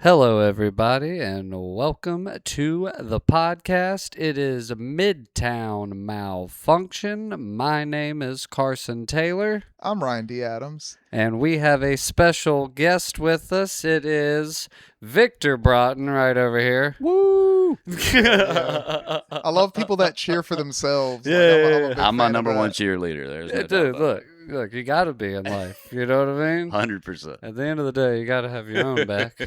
Hello, everybody, and welcome to the podcast. It is Midtown Malfunction. My name is Carson Taylor, I'm Ryan D. Adams. and we have a special guest with us. It is Victor Broughton right over here. Woo! I love people that cheer for themselves. I'm a big I'm my fan of number one that. cheerleader. There's no doubt Dude, about look, you got to be in life. You know what I mean? it. 100%. At the end of the day, you got to have your own back.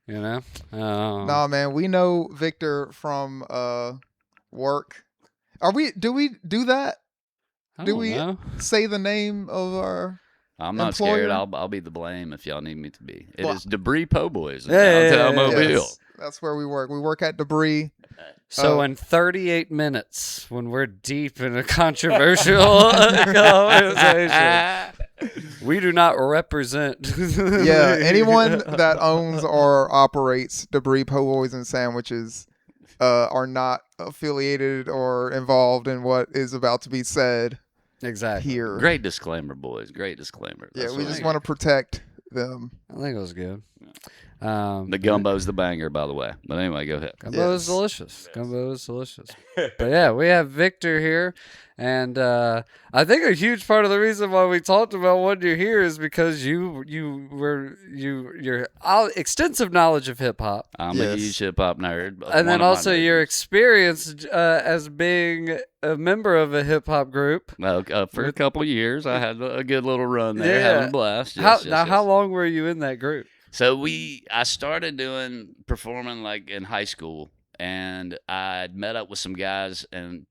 You know? Nah, man, we know Victor from work. Do we do that? I Do don't we know. say the name of our I'm not employer? scared. I'll be the blame if y'all need me to be. It Well, is Debris Po Boys in Yeah, downtown yeah, yeah. Mobile. Yes, that's where we work. We work at Debris. So in 38 minutes, when we're deep in a controversial conversation, we do not represent. Yeah, anyone that owns or operates Debris Po' Boys and Sandwiches are not affiliated or involved in what is about to be said Exactly. here. Great disclaimer, boys. Great disclaimer. Yeah, That's we what just I want to mean. protect them. I think it was good. The gumbo's the banger, by the way. But anyway, go ahead. Gumbo is Yes. delicious. Gumbo is delicious. But yeah, we have Victor here, and I think a huge part of the reason why we talked about when you're here is because your extensive knowledge of hip hop, I'm Yes. a huge hip hop nerd. and then also your experience as being a member of a hip hop group. Well, for a couple of years, I had a good little run there, Yeah. having a blast. How long were you in that group? So I started performing like in high school, and I'd met up with some guys, and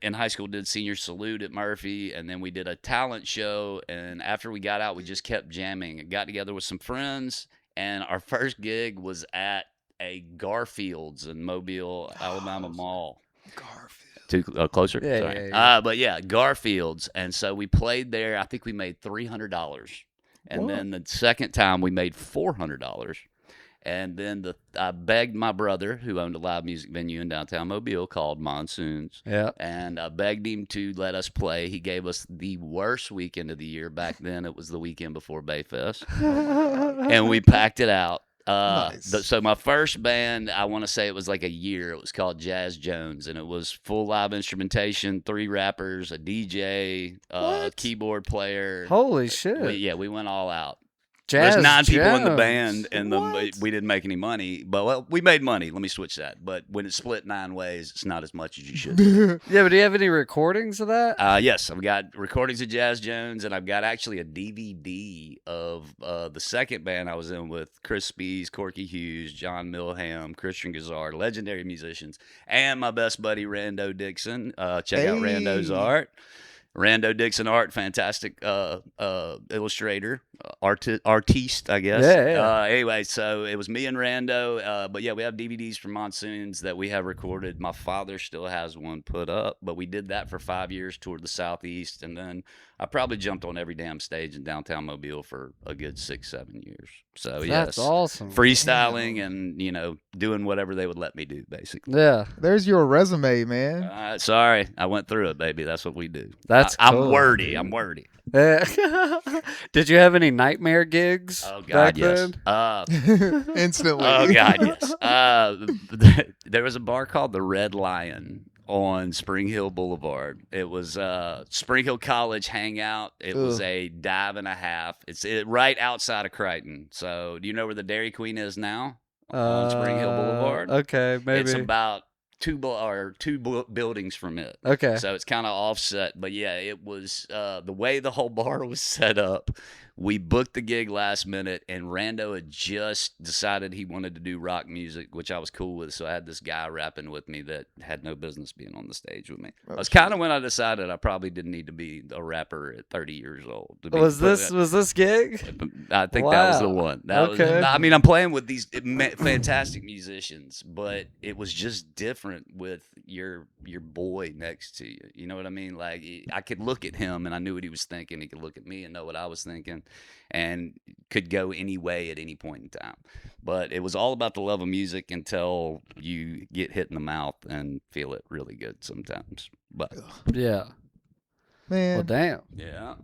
in high school did senior salute at Murphy, and then we did a talent show, and after we got out, we just kept jamming. I got together with some friends, and our first gig was at a Garfield's in Mobile, Alabama Mall. Garfield. Closer? Yeah, Sorry. yeah. But yeah, Garfield's. And so we played there. I think we made $300. And Whoa. then the second time we made $400. And then I begged my brother, who owned a live music venue in downtown Mobile called Monsoons. Yeah. And I begged him to let us play. He gave us the worst weekend of the year. Back then, it was the weekend before Bayfest. And we packed it out. Nice. So my first band, I want to say it was like a year. It was called Jazz Jones, and it was full live instrumentation, 3 rappers, a DJ, What? keyboard player. Holy shit! We went all out. Jazz There's 9 people in the Jones. band, and What? we didn't make any money. But well, we made money. Let me switch that. But when it's split 9 ways, it's not as much as you should. Yeah, but do you have any recordings of that? Yes, I've got recordings of Jazz Jones, and I've got actually a DVD of the second band I was in with Chris Spees, Corky Hughes, John Milham, Christian Gazard, legendary musicians, and my best buddy Rando Dixon. Check out Rando's Hey. art. Rando Dixon art, fantastic illustrator, artiste, I guess. Yeah. Anyway, so it was me and Rando. But yeah, we have DVDs from Monsoons that we have recorded. My father still has one put up, but we did that for 5 years, toured the Southeast, and then I probably jumped on every damn stage in downtown Mobile for a good 6-7 years. So That's yes, awesome. freestyling and doing whatever they would let me do, basically. Yeah, There's your resume, man. Sorry, I went through it, baby. That's what we do. That's I'm cool. wordy. I'm wordy. Yeah. Did you have any nightmare gigs? Oh back God, yes. then? Instantly. Oh God, yes. There was a bar called the Red Lion on Spring Hill Boulevard. It was Spring Hill College hangout. It was Ugh. a dive and a half. It's right outside of Crichton. So, do you know where the Dairy Queen is now? On Spring Hill Boulevard. Okay, maybe. It's about two buildings from it. Okay. So it's kind of offset, but yeah, it was the way the whole bar was set up. We booked the gig last minute, and Rando had just decided he wanted to do rock music, which I was cool with. So I had this guy rapping with me that had no business being on the stage with me. Oh, That's kind of when I decided I probably didn't need to be a rapper at 30 years old. was this gig? I think that was the Wow. one. That Okay. was, I mean, I'm playing with these fantastic musicians, but it was just different with your boy next to you. You know what I mean? Like I could look at him and I knew what he was thinking. He could look at me and know what I was thinking, and could go any way at any point in time. But it was all about the love of music until you get hit in the mouth and feel it really good sometimes. But Yeah. Man. Well, damn. yeah.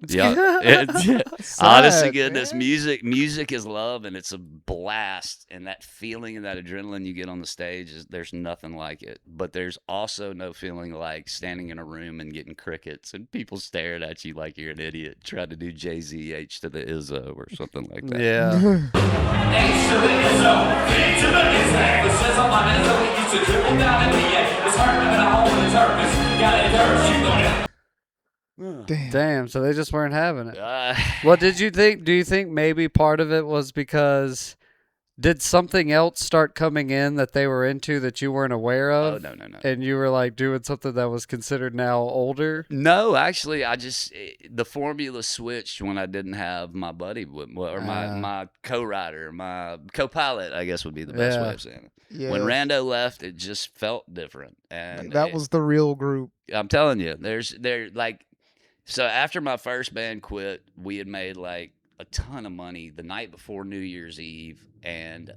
Yeah. Sad, Honest to goodness, man. music is love, and it's a blast. And that feeling and that adrenaline you get on the stage there's nothing like it. But there's also no feeling like standing in a room and getting crickets and people staring at you like you're an idiot trying to do Jay-Z H to the Izzo or something like that. Yeah. H to the Izzo, B to the Izzo. The says on my Izzo, he used to dribble down in the end. It's hard living at home with the Turkish. Got it dirt, you know that. Damn, so they just weren't having it. What did you think? Do you think maybe part of it was because did something else start coming in that they were into that you weren't aware of? Oh, no. And you were like doing something that was considered now older? No, actually, the formula switched when I didn't have my buddy or my co-writer, my co-pilot, I guess would be the best way of saying it. Yeah. When Rando left, it just felt different, and That was the real group. I'm telling you, so after my first band quit, we had made like a ton of money the night before New Year's Eve, and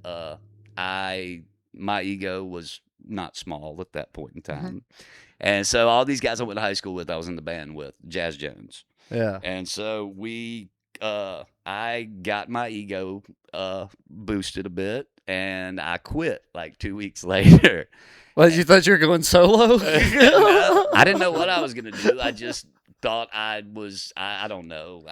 my ego was not small at that point in time. And so all these guys I went to high school with, I was in the band with, Jazz Jones. Yeah. And so I got my ego boosted a bit, and I quit like 2 weeks later. Well, you thought you were going solo? I didn't know what I was going to do. I just thought I don't know.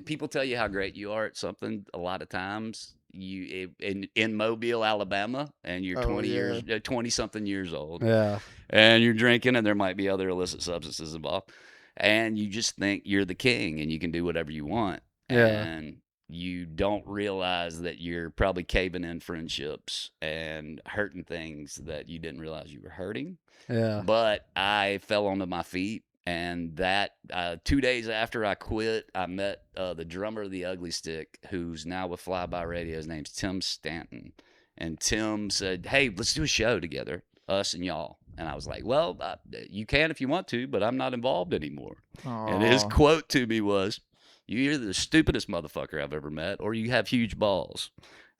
People tell you how great you are at something a lot of times. In Mobile, Alabama, and you're 20 something years old. Yeah. And you're drinking, and there might be other illicit substances involved. And you just think you're the king and you can do whatever you want. Yeah. And you don't realize that you're probably caving in friendships and hurting things that you didn't realize you were hurting. Yeah. But I fell onto my feet, and that 2 days after I quit, I met the drummer of the Ugly Stick, who's now with Fly By Radio. His name's Tim Stanton. And Tim said, "Hey, let's do a show together, us and y'all." And I was like, "Well, you can if you want to, but I'm not involved anymore." And his quote to me was, "You're either the stupidest motherfucker I've ever met, or you have huge balls."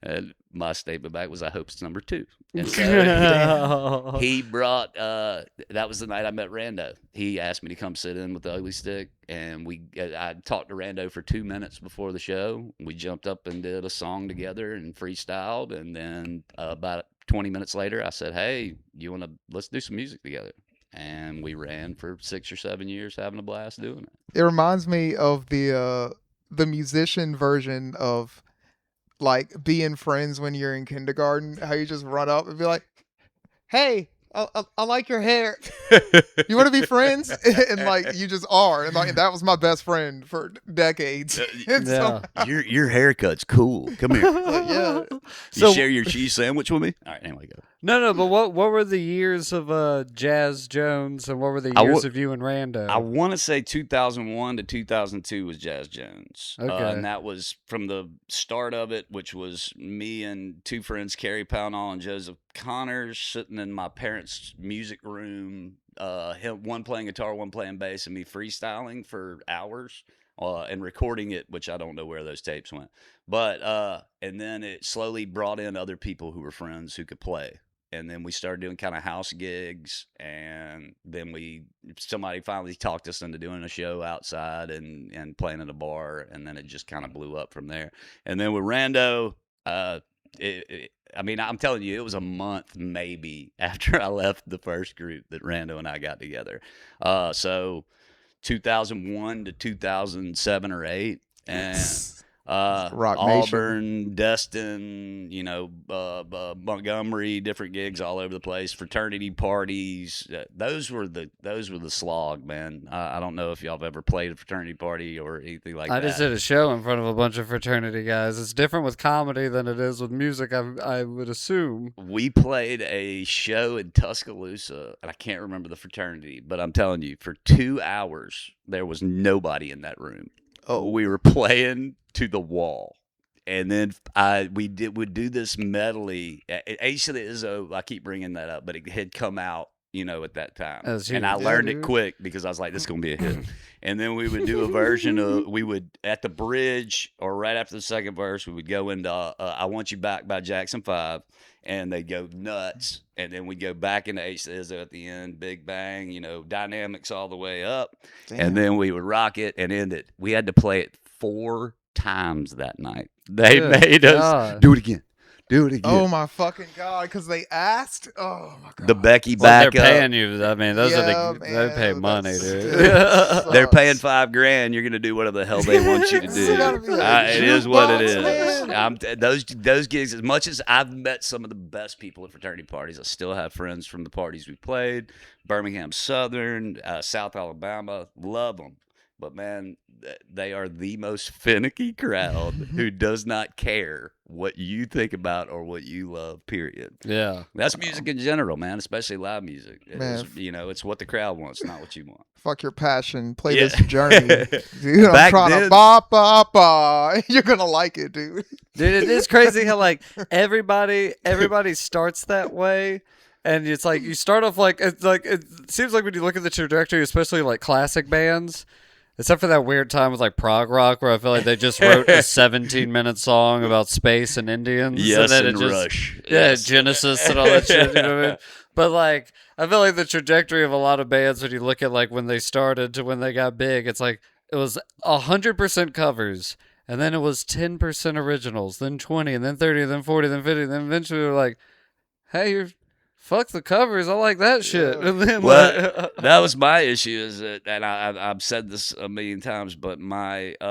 And my statement back was, "I hope it's number two." And so he brought, that was the night I met Rando. He asked me to come sit in with the Ugly Stick, and I talked to Rando for 2 minutes before the show. We jumped up and did a song together and freestyled, and then about 20 minutes later, I said, "Hey, let's do some music together." And we ran for 6 or 7 years, having a blast doing it. It reminds me of the musician version of like being friends when you're in kindergarten. How you just run up and be like, "Hey, I like your hair. You want to be friends?" And like you just are. And like that was my best friend for decades. And so, Your haircut's cool. Come here. yeah. You share your cheese sandwich with me? All right, anyway, go. No, but what were the years of Jazz Jones, and what were the years of you and Rando? I want to say 2001 to 2002 was Jazz Jones. Okay. And that was from the start of it, which was me and two friends, Kerry Pownall and Joseph Connors, sitting in my parents' music room, one playing guitar, one playing bass, and me freestyling for hours. And recording it, which I don't know where those tapes went. But, and then it slowly brought in other people who were friends who could play. And then we started doing kind of house gigs, and then somebody finally talked us into doing a show outside and playing at a bar, and then it just kind of blew up from there. And then with Rando, I'm telling you, it was a month maybe after I left the first group that Rando and I got together. So 2001 to 2007 or 8, and Rock Auburn, Destin, Montgomery, different gigs all over the place, fraternity parties. Those were the slog, man. I don't know if y'all have ever played a fraternity party or anything like that. I just did a show in front of a bunch of fraternity guys. It's different with comedy than it is with music, I would assume. We played a show in Tuscaloosa, and I can't remember the fraternity, but I'm telling you, for 2 hours, there was nobody in that room. Oh, we were playing to the wall. And then we would do this medley. H to the Izzo, I keep bringing that up, but it had come out, at that time. And I learned it quick because I was like, this is going to be a hit. And then we would do a version of, at the bridge or right after the second verse, we would go into I Want You Back by Jackson 5. and they go nuts, and then we go back into H-Izzo at the end, big bang, you know, dynamics all the way up, and then we would rock it and end it. We had to play it 4 times that night. They made us do it again. Do it again. Oh my fucking god! Because they asked. Oh my god. The Becky back they're up. paying you. I mean, those are they pay money, dude. They're paying $5,000. You're gonna do whatever the hell they want you to do. It is what it is. Those gigs. As much as I've met some of the best people at fraternity parties, I still have friends from the parties we played. Birmingham Southern, South Alabama, love them. But man, they are the most finicky crowd who does not care what you think about or what you love, period. Yeah. That's music in general, man, especially live music. It's what the crowd wants, not what you want. Fuck your passion. Play this Journey. Dude, I'm trying then, to ba. You're going to like it, dude. Dude, it is crazy how, like, everybody starts that way. And it's like, you start off it seems like when you look at the trajectory, especially like classic bands, except for that weird time with like prog rock where I feel like they just wrote a 17-minute song about space and Indians. Yes, and then Rush. Yeah, Yes. Genesis and all that shit. You know what I mean? But like, I feel like the trajectory of a lot of bands, when you look at like when they started to when they got big, it's like it was 100% covers. And then it was 10% originals, then 20, and then 30, and then 40, then 50, and then eventually we were like, hey, fuck the covers. I like that shit. Yeah. And then That was my issue, is that, and I've said this a million times, but I'd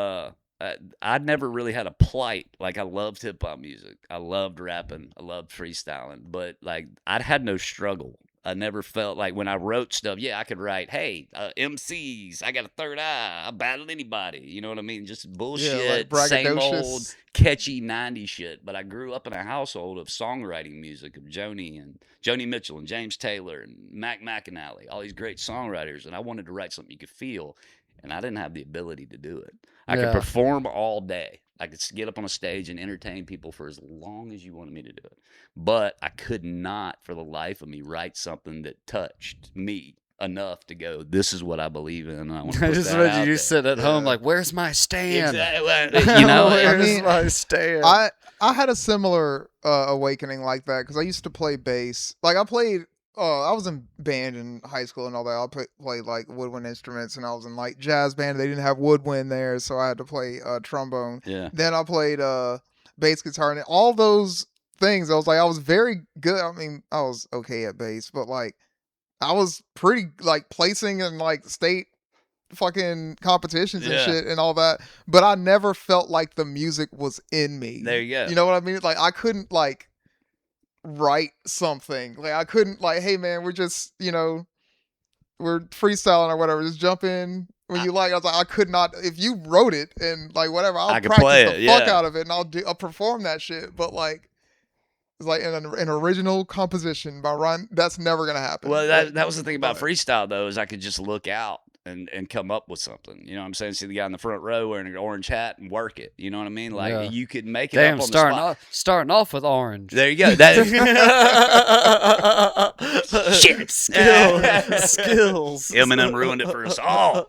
never really had a plight. Like, I loved hip hop music. I loved rapping. I loved freestyling. But like, I had no struggle. I never felt like when I wrote stuff, I could write, hey, MCs, I got a third eye, I battle anybody. You know what I mean? Just bullshit, like same braggadocious. old catchy 90s shit. But I grew up in a household of songwriting music, of Joni Mitchell and James Taylor and Mac McAnally, all these great songwriters. And I wanted to write something you could feel. And I didn't have the ability to do it. I could perform all day. I could get up on a stage and entertain people for as long as you wanted me to do it. But I could not, for the life of me, write something that touched me enough to go, this is what I believe in. And I want to I just imagine you sitting at home like, where's my stand? Exactly. You know, where's my stand? I had a similar awakening like that because I used to play bass. Like I was in band in high school and all that. I played like woodwind instruments, and I was in like jazz band. They didn't have woodwind there, so I had to play trombone. Yeah. Then I played bass guitar, and all those things. I was very good. I mean, I was okay at bass, but like I was pretty like placing in like state fucking competitions and shit and all that. But I never felt like the music was in me. There you go. You know what I mean? Like I couldn't like write something. Like I couldn't like, hey man, we're just, we're freestyling or whatever. Just jump in when you like. I was like, I could not. If you wrote it and like whatever, I'll practice the fuck out of it and I'll perform that shit. But like, it's like an original composition by Ryan. That's never gonna happen. Well, that was the thing about freestyle though, is I could just look out and come up with something. You know what I'm saying? See the guy in the front row wearing an orange hat and work it. You know what I mean? Like you could make it up on the spot. Starting off with orange. There you go. Shit. Skills. Eminem ruined it for us all.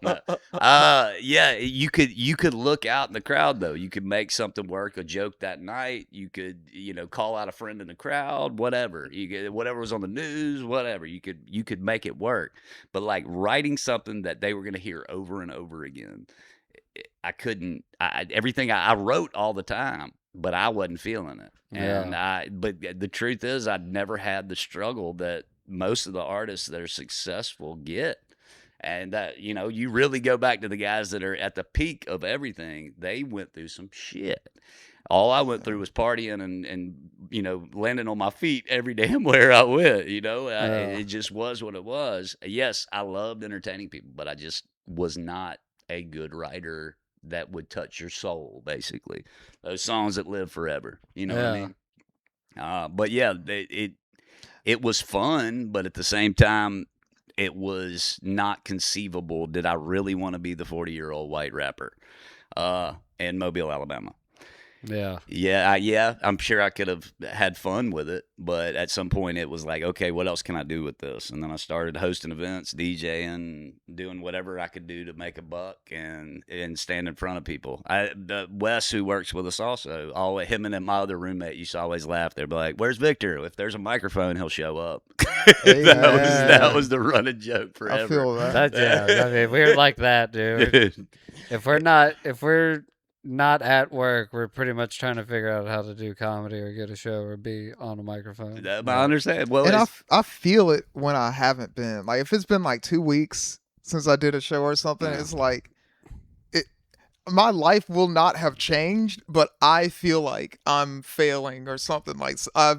You could look out in the crowd though. You could make something work, a joke that night. You could, call out a friend in the crowd, whatever. Whatever was on the news, whatever. You could make it work. But like writing something that they were going to hear over and over again, I couldn't. Everything I wrote all the time, but I wasn't feeling it. But the truth is, I'd never had the struggle that most of the artists that are successful get. And that, you really go back to the guys that are at the peak of everything. They went through some shit. All I went through was partying and landing on my feet every damn where I went, It just was what it was. Yes, I loved entertaining people, but I just was not a good writer that would touch your soul, basically. Those songs that live forever, what I mean? But yeah, it was fun, but at the same time, it was not conceivable. Did I really want to be the 40-year-old white rapper in Mobile, Alabama? Yeah, I'm sure I could have had fun with it, but at some point it was like, okay, what else can I do with this? And then I started hosting events, DJing, doing whatever I could do to make a buck and stand in front of people. Wes, who works with us also, him and my other roommate used to always laugh. They'd be like, "Where's Victor? If there's a microphone, he'll show up." That was the running joke forever. I feel that. I mean, we're like that, dude. If we're not at work, we're pretty much trying to figure out how to do comedy or get a show or be on a microphone. I understand. Well, and I feel it when I haven't been. Like, if it's been like 2 weeks since I did a show or something, it's like my life will not have changed, but I feel like I'm failing or something. Like I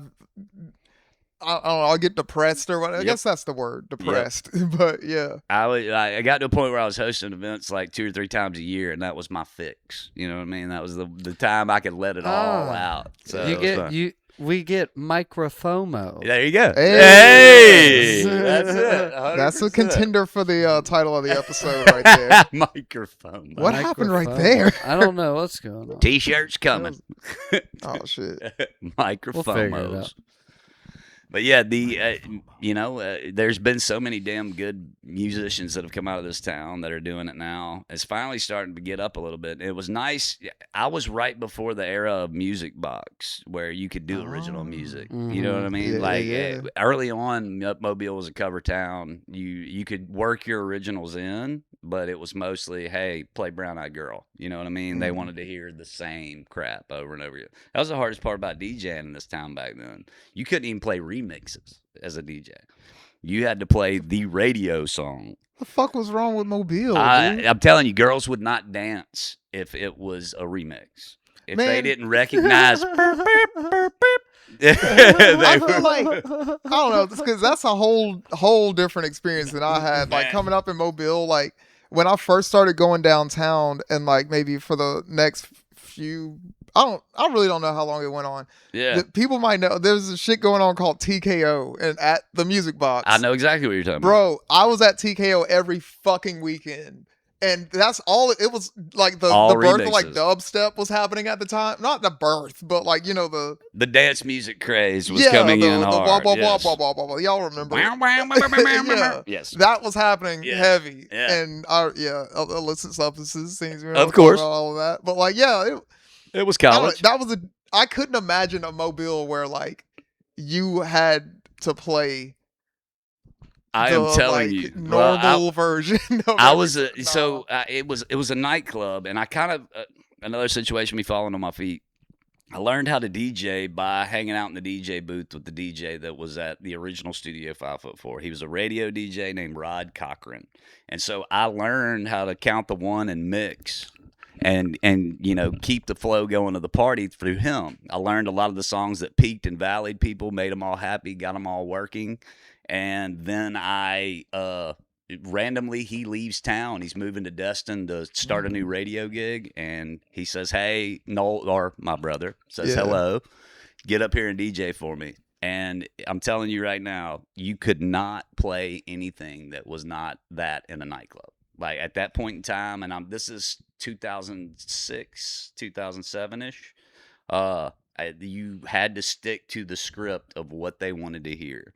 don't know, I'll get depressed or whatever. I guess that's the word, depressed. But yeah, I got to a point where I was hosting events like 2 or 3 times a year, and that was my fix. You know what I mean? That was the time I could let it all out. So we get Microfomo. There you go. Hey! That's it. 100%. That's a contender for the title of the episode right there. Microfomo. What happened right there? I don't know what's going on. T-shirts coming. Oh shit. Microfomos. We'll figure it out. But yeah, there's been so many damn good musicians that have come out of this town that are doing it now. It's finally starting to get up a little bit. It was nice. I was right before the era of Music Box, where you could do original music. You know what I mean? Early on, Mobile was a cover town. You could work your originals in, but it was mostly, hey, play Brown Eyed Girl. You know what I mean? They wanted to hear the same crap over and over again. That was the hardest part about DJing in this town back then. You couldn't even play remixes as a DJ. You had to play the radio song. The fuck was wrong with Mobile? I'm telling you, girls would not dance if it was a remix. If they didn't recognize. I feel like, I don't know, because that's a whole different experience than I had. Like coming up in Mobile, like when I first started going downtown, and like maybe for the next few, I really don't know how long it went on. Yeah, people might know there's a shit going on called TKO and at the Music Box. I know exactly what you're talking about, bro. I was at TKO every fucking weekend. And that's all it was, like the birth of like dubstep was happening at the time. Not the birth, but like, you know, the dance music craze was coming in hard. Y'all remember? Yes, that was happening heavy. And illicit substances, things, of course, all of that. But like, it was college. I couldn't imagine a Mobile where like you had to play. I am telling you, normal version. It was a nightclub, and I kind of another situation me falling on my feet. I learned how to DJ by hanging out in the DJ booth with the DJ that was at the original Studio 5'4". He was a radio DJ named Rod Cochran, and so I learned how to count the one and mix. And keep the flow going to the party through him. I learned a lot of the songs that peaked and valleyed people, made them all happy, got them all working. And then randomly he leaves town. He's moving to Destin to start a new radio gig. And he says, hey, Noel, or my brother, says, hello, get up here and DJ for me. And I'm telling you right now, you could not play anything that was not that in a nightclub. Like at that point in time, and this is 2006, 2007-ish, you had to stick to the script of what they wanted to hear.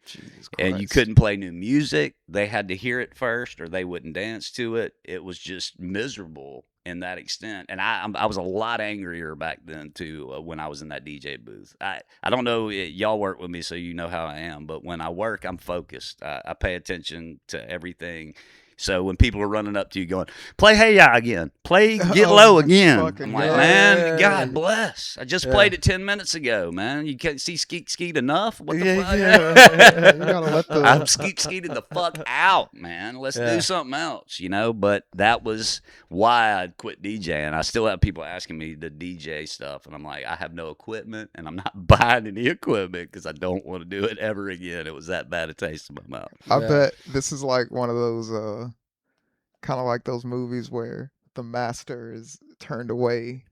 And you couldn't play new music. They had to hear it first or they wouldn't dance to it. It was just miserable in that extent. And I was a lot angrier back then, too, when I was in that DJ booth. I don't know, y'all work with me, so you know how I am. But when I work, I'm focused. I pay attention to everything. So when people are running up to you going, play Hey Ya again, play Get Low again. I'm like, man, God bless. I just played it 10 minutes ago, man. You can't see Skeet enough? What the fuck? You gotta let I'm skeeted the fuck out, man. Let's do something else, But that was why I quit DJing. I still have people asking me the DJ stuff, and I'm like, I have no equipment, and I'm not buying any equipment because I don't want to do it ever again. It was that bad a taste in my mouth. I bet this is like one of those kind of like those movies where the master is turned away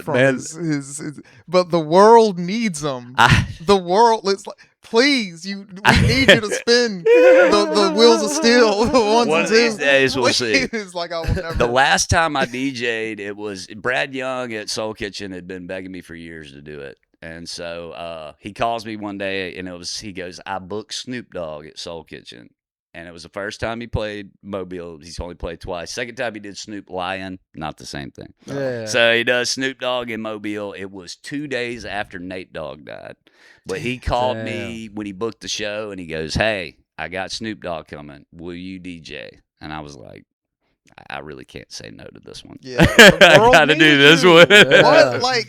from his but the world needs him. The world, it's like, please, we need you to spin the wheels of steel ones One and of these twos. days we'll see. It's like I will never. The last time I DJ'd, it was Brad Young at Soul Kitchen had been begging me for years to do it. And so he calls me one day and he goes, I booked Snoop Dogg at Soul Kitchen. And it was the first time he played Mobile. He's only played twice. Second time he did Snoop Lion, not the same thing. Yeah. So he does Snoop Dogg in Mobile. It was 2 days after Nate Dogg died. But he called me when he booked the show and he goes, hey, I got Snoop Dogg coming. Will you DJ? And I was like, I really can't say no to this one. Yeah, I gotta do this one. What? Like,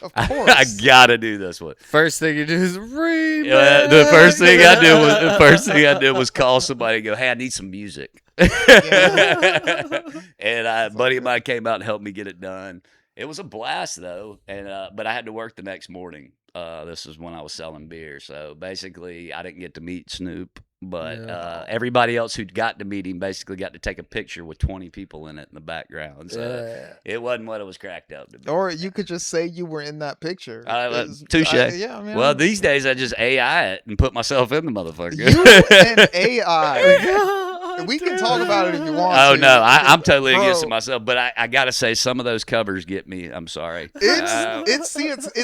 of course. I gotta do this one. First thing you do is remix. The first thing I did was call somebody and go, hey, I need some music. And a buddy of mine came out and helped me get it done. It was a blast though, and but I had to work the next morning. This is when I was selling beer, so basically I didn't get to meet Snoop. But everybody else who got to meet him basically got to take a picture with 20 people in it in the background. So it wasn't what it was cracked up to be. Or you could just say you were in that picture. Touche. Yeah, I mean, well, these days I just AI it and put myself in the motherfucker. You and AI. We can talk about it if you want to. Oh, no. I'm totally against it Bro. myself. But I got to say, some of those covers get me. I'm sorry. It's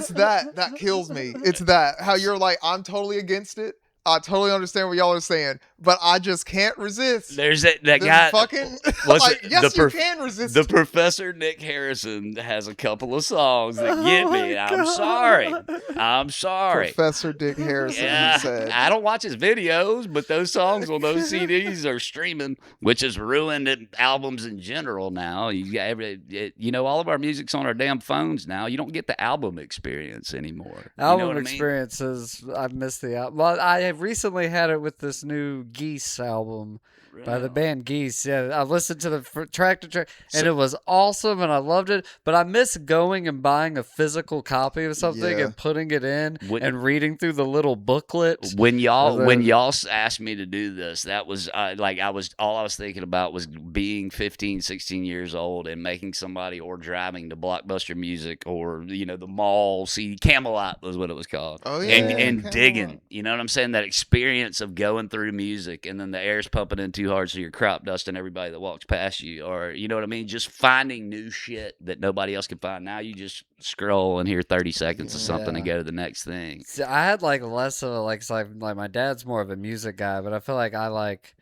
that kills me. It's that. How you're like, I'm totally against it. I totally understand what y'all are saying, but I just can't resist. There's that guy. Fucking, Was like, it yes, you can resist. The Professor Nick Harrison has a couple of songs that get me. I'm sorry. Professor Dick Harrison, Yeah, he said. I don't watch his videos, but those songs on those CDs are streaming, which has ruined albums in general now. All of our music's on our damn phones now. You don't get the album experience anymore. Album experiences, I've missed the album. Well, I have recently had it with this new Geese album by the band Geese. Yeah, I listened to the track to track, and it was awesome, and I loved it. But I miss going and buying a physical copy of something and putting it in and reading through the little booklet. When y'all asked me to do this, that was all I was thinking about was being 15, 16 years old and making somebody or driving to Blockbuster Music or the mall. See, Camelot was what it was called. Oh yeah, and digging. You know what I'm saying? That experience of going through music and then the air's pumping in too hard so you're crop dusting everybody that walks past you, or you know what I mean, just finding new shit that nobody else can find. Now you just scroll and hear 30 seconds of something and go to the next thing. See, I had less of a like my dad's more of a music guy, but I feel like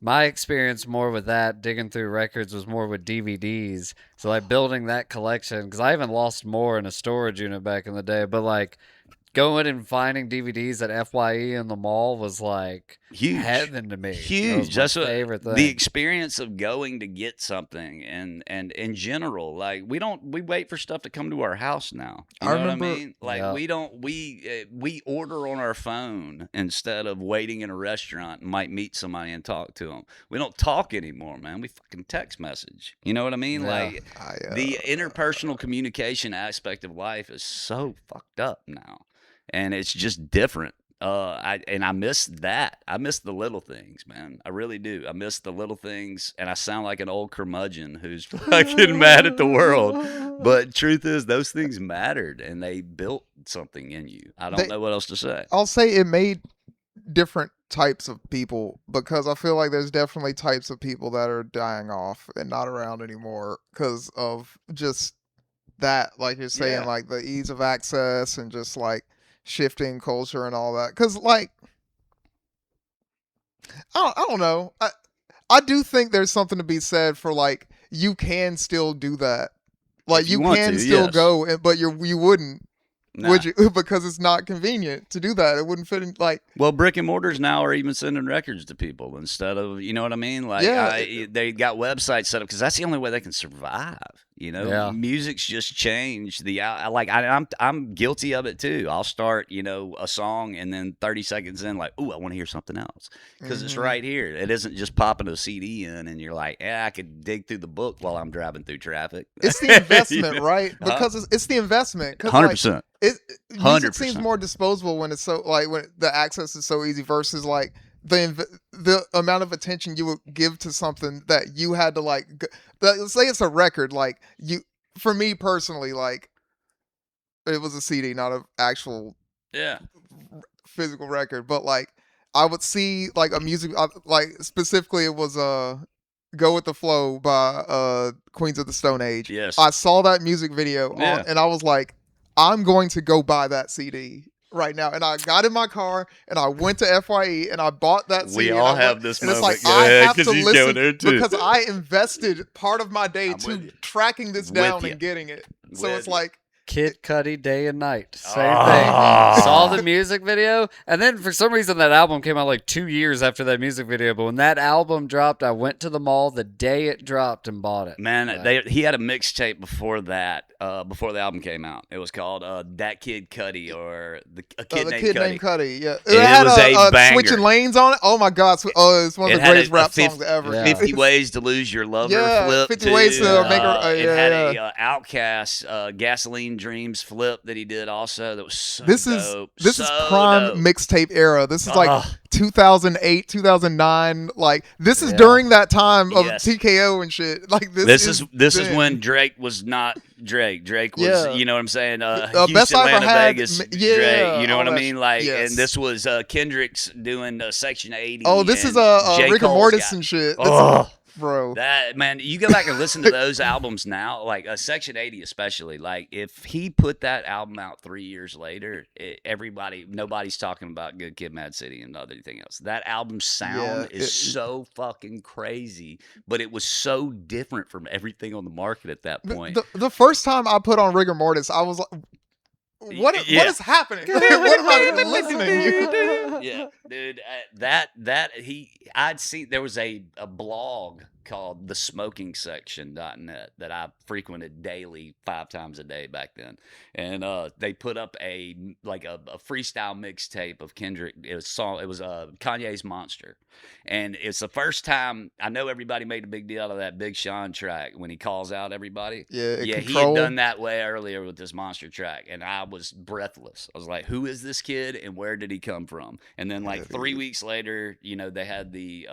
my experience more with that digging through records was more with DVDs. So like building that collection, because I even lost more in a storage unit back in the day, but going and finding DVDs at FYE in the mall was like huge heaven to me. Huge. That's my favorite thing. The experience of going to get something and in general, we wait for stuff to come to our house now. You know what I mean? We order on our phone instead of waiting in a restaurant and might meet somebody and talk to them. We don't talk anymore, man. We fucking text message. You know what I mean? Yeah. The interpersonal communication aspect of life is so fucked up now. And it's just different. I miss that. I miss the little things, man. I really do. I miss the little things, and I sound like an old curmudgeon who's fucking mad at the world. But truth is, those things mattered, and they built something in you. I don't know what else to say. I'll say it made different types of people, because I feel like there's definitely types of people that are dying off and not around anymore because of just that, like you're saying, like the ease of access and just like shifting culture and all that. Because I don't know, I do think there's something to be said for you can still do that, you can still go, but you wouldn't. Nah. Would you? Because it's not convenient to do that. It wouldn't fit in. Well, brick and mortars now are even sending records to people instead of, you know what I mean? They got websites set up because that's the only way they can survive. Music's just changed. I'm guilty of it too. I'll start, a song and then 30 seconds in, ooh, I want to hear something else because it's right here. It isn't just popping a CD in and you're like, I could dig through the book while I'm driving through traffic. It's the investment, right? Because it's the investment. 100%. Music seems more disposable when it's so when the access is so easy versus the amount of attention you would give to something that you had to let's say it's a record, for me personally, it was a CD, not an actual physical record, but I would see like a music, like specifically it was "Go with the Flow" by Queens of the Stone Age. Yes. I saw that music video Yeah. and I was like, I'm going to go buy that CD right now. And I got in my car and I went to FYE and I bought that CD. We all have this and it's moment. like, Go I ahead, have to 'cause he's going listen there too. because I invested part of my day I'm with to you. tracking this With down you. and getting it. So With it's you. like, Kid Cudi, Day and Night. Same Ah. thing. Saw the music video, and then for some reason that album came out like 2 years after that music video. But when that album dropped, I went to the mall the day it dropped and bought it. Man, he had a mixtape before that, before the album came out. It was called "That Kid Cudi" or "A Kid the Named Kid Cudi." Named Cudi. Yeah, It had was a banger. Switching Lanes on it. Oh my god! It's one of It the had greatest a rap 50 songs ever. Yeah. 50 Ways to Lose Your Lover Yeah, flip. 50 too. Ways to Make Her- It had yeah. a Outkast Gasoline Dreams flip that he did also. That was so This dope. is prime dope. mixtape era. This is like Ugh. 2008, 2009. Like this is Yeah. during that time of Yes. TKO and shit. Like This is then. when Drake was not Drake. Drake was, Yeah. you know what I'm saying? Best Houston, I ever Atlanta, had, Vegas, yeah, Drake. You know all what I that mean? Like, yes. and this was Kendrick's doing Section 80. Oh, this is and J. rigor Cole's mortis got- and shit. Oh. Bro. That man, you go back and listen to those albums now, like Section 80 especially. Like if he put that album out 3 years later, nobody's talking about Good Kid, Mad City and anything else. That album's sound is so fucking crazy, but it was so different from everything on the market at that point. The first time I put on rigor mortis, I was like, what Yeah. is happening? What am I listening to? Yeah, dude, I'd seen there was a blog called thesmokingsection.net that I frequented daily 5 times a day back then, and they put up a freestyle mixtape of Kendrick. It was Kanye's Monster, and it's the first time I know everybody made a big deal out of that Big Sean track when he calls out everybody. Yeah, he Control. had done that way earlier with this Monster track, and I was breathless. I was like, who is this kid and where did he come from? And then like 3 weeks later, you know, they had the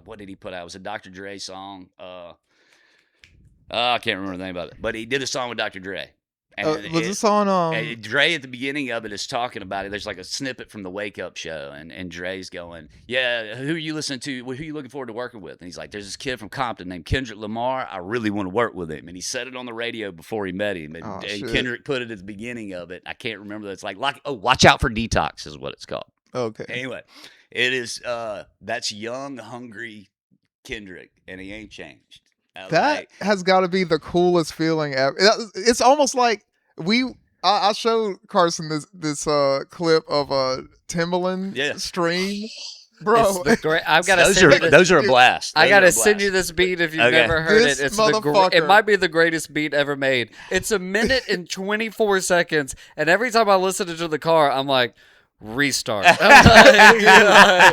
what did he put out? It was a Dr. Dre song. I can't remember the name about it, but he did a song with Dr. Dre. And Was this on and Dre at the beginning of it is talking about it. There's like a snippet from the Wake Up Show, and Dre's going, "Yeah, who are you listening to? Who are you looking forward to working with?" And he's like, "There's this kid from Compton named Kendrick Lamar. I really want to work with him." And he said it on the radio before he met him, and shit. Kendrick put it at the beginning of it. I can't remember that. It's like watch out for Detox is what it's called. Okay. Anyway, it is that's young, hungry Kendrick, and he ain't changed. That has got to be the coolest feeling ever. It's almost like I showed Carson this clip of a Timbaland stream, bro. I've got to send you this. Those are a blast. I gotta send you this beat if you've never heard This it. It's motherfucker. it might be the greatest beat ever made. It's 1 minute and 24 seconds, and every time I listen to it in the car, I'm like, restart.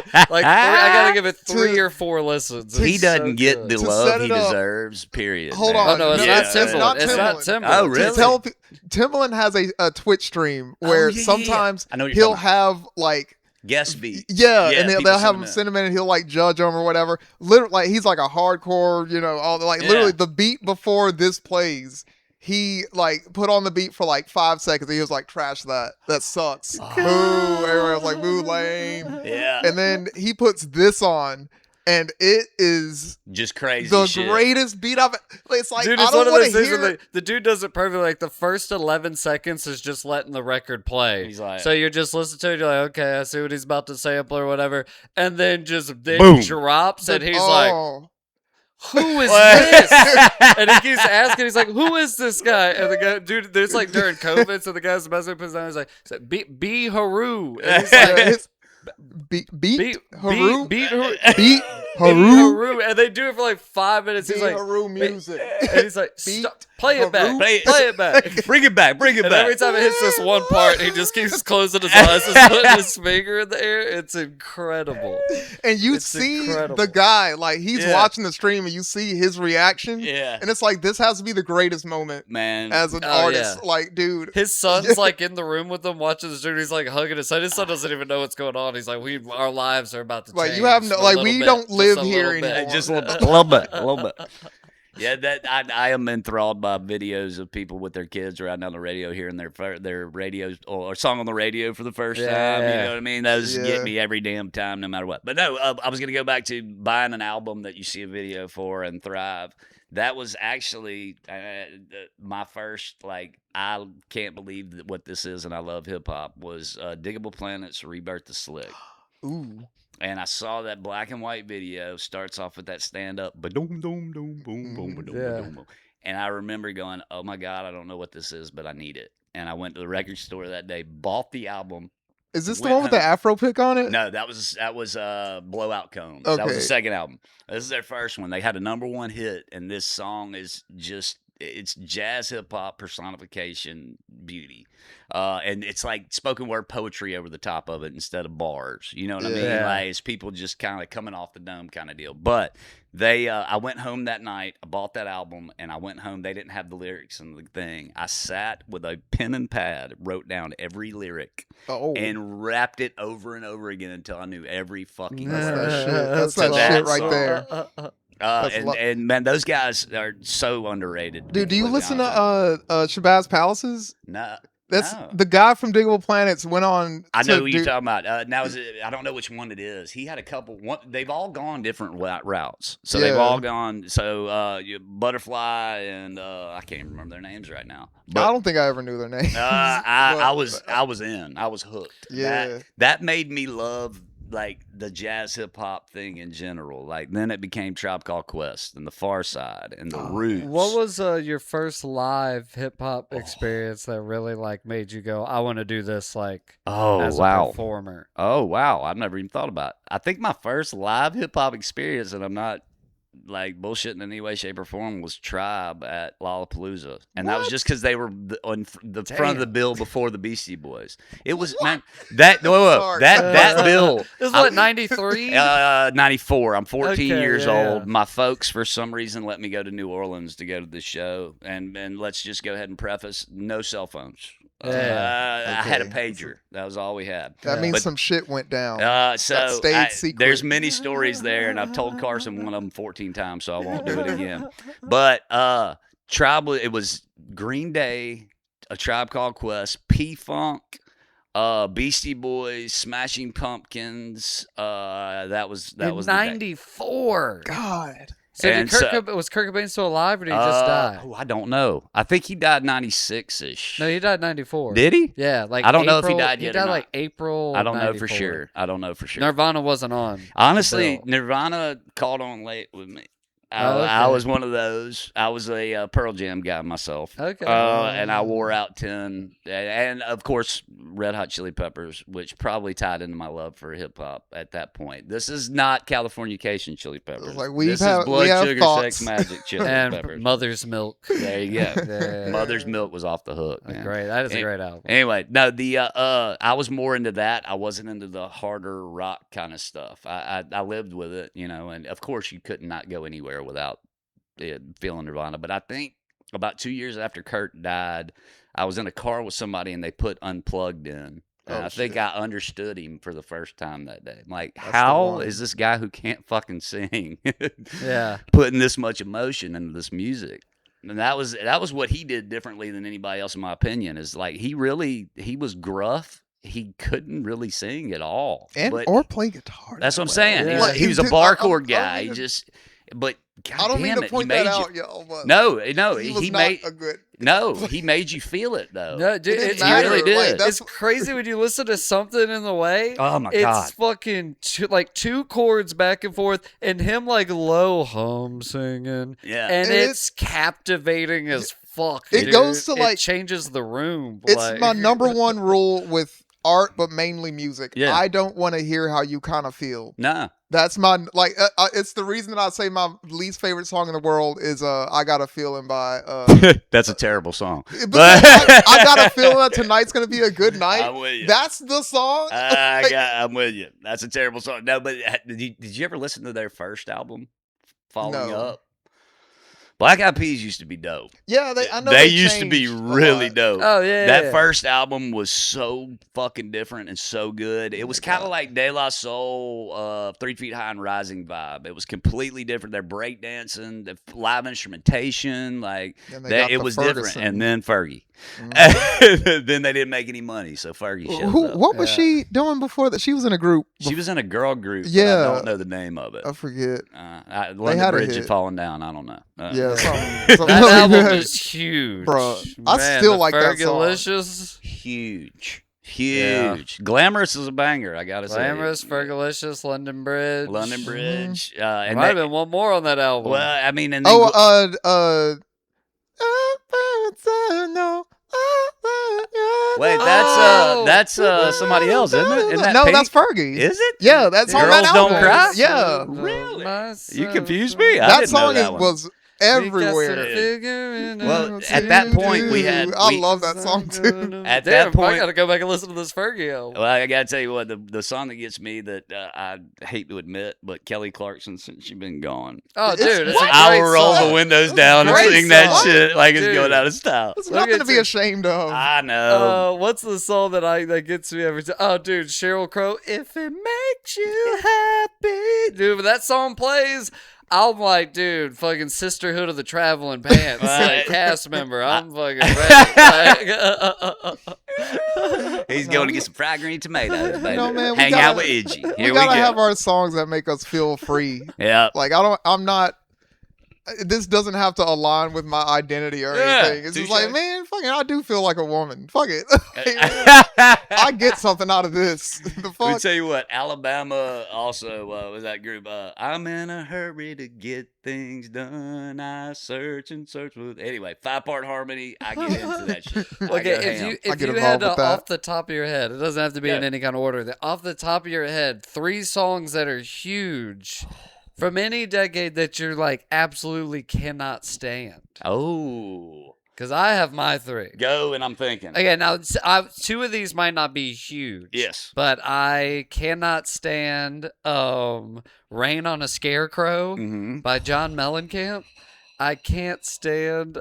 I gotta give it 3 or 4 listens. He It's doesn't so get good. the To love set he it up- deserves, period. Hold man. on. Oh no, it's Yeah, not it's Timbaland. not It's not Timbaland. Timbaland. Oh, To really? tell Timbaland has a Twitch stream where yeah, yeah. sometimes I know what you're he'll talking have like Guest beat. and people they'll have send him send him in and he'll like judge them or whatever. Literally, like he's like a hardcore, you know, all like Yeah. literally the beat before this plays. He like put on the beat for like 5 seconds. And he was like, "Trash that. That sucks. Boo." Everyone was like, "Boo, lame." Yeah. And then he puts this on, and it is Just crazy the shit. greatest beat I've. It's like Dude, I it's don't one of want those to things hear. where the dude does it perfectly. Like the first 11 seconds is just letting the record play. He's like- so you're just listening to it. You're like, okay, I see what he's about to sample or whatever, and then Boom. drops, and he's like, Oh. "Who is this?" And he keeps asking. He's like, "Who is this guy?" And the guy, dude, there's like during COVID, so the guy's messing with his name. He's like, "B Haru," and he's like, It's beat Haru. Beat Haru. Beat Haru. And they do it for like 5 minutes. He's Beat like, Haru music. and he's like, Beat "Stop. Play it back. Haru. Play it back." Bring it back. Bring it And back. every time it hits this one part, he just keeps closing his eyes and putting his finger in the air. It's incredible. And you It's see incredible. the guy, like he's Yeah. watching the stream and you see his reaction. Yeah. And it's like, this has to be the greatest moment Man. as an Oh, artist. yeah. Like, dude. His son's like in the room with him watching the stream. He's like hugging his son. His son doesn't even know what's going on. He's like, our lives are about to Like, change. you have no, a like, little we bit, don't just live a here little bit. anymore. Just a little bit. Yeah, that I am enthralled by videos of people with their kids riding down the radio, hearing their radios or song on the radio for the first time. You know what I mean? Those get me every damn time, no matter what. But no, I was gonna go back to buying an album that you see a video for and Thrive. That was actually my first, like, I can't believe that what this is and I love hip hop was Diggable Planets, Rebirth the Slick. Ooh. And I saw that black and white video, starts off with that stand up, boom, boom, boom, boom, boom, boom, boom. And I remember going, oh my God, I don't know what this is, but I need it. And I went to the record store that day, bought the album. Is this the one with the Afro pick on it? No, that was Blowout Combs. Okay. That was the second album. This is their first one. They had a #1 hit, and this song is just, it's jazz hip hop personification beauty. And it's like spoken word poetry over the top of it instead of bars. You know what I mean? Like, it's people just kind of coming off the dome kind of deal. But they, I went home that night, I bought that album, and I went home. They didn't have the lyrics in the thing. I sat with a pen and pad, wrote down every lyric, and rapped it over and over again until I knew every fucking word. That's that shit right there. And man, those guys are so underrated. Dude, do you listen to Shabazz Palaces? No. That's the guy from Diggable Planets went on. I know who you're talking about. Now, I don't know which one it is. He had a couple. They've all gone different routes. So they've all gone. So Butterfly and I can't remember their names right now. But, I don't think I ever knew their names. I was in. I was hooked. Yeah, that made me love, like, the jazz hip hop thing in general. Like, then it became Tribe Called Quest and the Far Side and the Roots. What was your first live hip hop experience that really, like, made you go, I want to do this, like, as a performer? Oh wow, I've never even thought about it. I think my first live hip hop experience, and I'm not like bullshitting in any way, shape, or form, was Tribe at Lollapalooza, and that was just because they were on the front of the bill before the Beastie Boys. It was man that bill. This was what, 93? 94. I'm 14 years old. Yeah. My folks, for some reason, let me go to New Orleans to go to the show, and let's just go ahead and preface: no cell phones. I had a pager. That was all we had. That means some shit went down. So secret. There's many stories there, and I've told Carson one of them 14 times, so I won't do it again. But Tribe, it was Green Day, A Tribe Called Quest, P-Funk, Beastie Boys, Smashing Pumpkins. That was in 94. God. So was Kurt Cobain still alive, or did he just die? Oh, I don't know. I think he died 96-ish. No, he died 94. Did he? Yeah, like I don't know if he died yet. He died or not. like April. I don't 94. know for sure. I don't know for sure. Nirvana wasn't on. Honestly, Nirvana called on late with me. I was one of those. I was a Pearl Jam guy myself. Okay. And I wore out 10. And, of course, Red Hot Chili Peppers, which probably tied into my love for hip-hop at that point. This is not Californication Chili Peppers. Like this is Blood Sugar thoughts. Sex Magic Chili and Peppers. Mother's Milk. There you go. Mother's Milk was off the hook, man. Great. That is a great album. Anyway, no, I was more into that. I wasn't into the harder rock kind of stuff. I lived with it, you know, and of course you could not go anywhere without feeling Nirvana. But I think about 2 years after Kurt died, I was in a car with somebody and they put Unplugged in. And I think I understood him for the first time that day. I'm like, how is this guy who can't fucking sing putting this much emotion into this music? And that was what he did differently than anybody else, in my opinion, is like he was gruff. He couldn't really sing at all. Or play guitar. That's what I'm saying. Yeah. He was a bar chord guy. God I don't damn mean to it, point that out, y'all. But no, he made a good. No, he made you feel it though. No, dude, It he really did. It's crazy when you listen to Something in the Way. Oh my God. It's fucking two chords back and forth, and him like low hum singing. Yeah, and it's captivating as fuck. It dude. goes to it changes the room. It's like. my number one rule with art, but mainly music. Yeah. I don't want to hear how you kind of feel. Nah. That's my it's the reason that I say my least favorite song in the world is "I Got a Feeling" by. That's a terrible song. But I got a feeling that tonight's gonna be a good night. I'm with you. That's the song. I'm with you. That's a terrible song. No, but did you ever listen to their first album, Following No. Up? Black Eyed Peas used to be dope. Yeah, I know they used to be changed a really lot. dope. Oh yeah. That first album was so fucking different and so good. It was kind of like De La Soul, 3 Feet High and Rising vibe. It was completely different. Their breakdancing, the live instrumentation, like it was different. And then Fergie. Then they didn't make any money, so Fergie showed up. What was she doing before that? She was in a group. She was in a girl group. But Yeah. I don't know the name of it. I forget. London Bridge had fallen down. I don't know. Yeah, something that really album good. is huge, Bro, Man, I still the like that song. Fergalicious. Huge. Yeah. Glamorous is a banger, I gotta say. Glamorous, Fergalicious, London Bridge. London Bridge. And might have been one more on that album. Well, I mean, and wait, that's somebody else, isn't it? Isn't that no, Pink? that's Fergie. Is it? Yeah, that's on Girls that Don't album. Cry? Yeah, Really? Myself. You confused me. I that didn't know song that one. was everywhere. Well, at that point, I love that song too. At Damn, that point- I gotta go back and listen to this Fergie album. Well, I gotta tell you what, the song that gets me that I hate to admit, but Kelly Clarkson, since she's been gone, Oh, dude, it's a I great will roll song. the windows That's a down and great sing that song. shit like it's Dude. going out of style. It's Look nothing at to be you. ashamed of. I know. What's the song that gets me every time? Oh, dude, Sheryl Crow. If it makes you happy, dude. When that song plays, I'm like, dude, fucking Sisterhood of the Traveling Pants, like cast member. I'm fucking ready. He's going to get some fried green tomatoes, baby. No, man, we Hang gotta- out with Iggy. Here we we gotta go. have our songs that make us feel free. Yeah. Like I'm not. This doesn't have to align with my identity or Yeah, anything. It's just touche. like, man, fucking, I do feel like a woman. Fuck it. I get something out of this. The Let me fuck. tell you what, Alabama also was that group. I'm in a hurry to get things done. I search and search for. Anyway, 5-part harmony. I get into that shit. I go Okay, ham. if get you had involved with that. off the top of your head, it doesn't have to be in Yeah. any kind of order. Off the top of your head, 3 songs that are huge from any decade that you're like absolutely cannot stand. Oh, Because I have my 3. go and I'm thinking. Okay, now 2 of these might not be huge. Yes. But I cannot stand Rain on a Scarecrow Mm-hmm. by John Mellencamp. I can't stand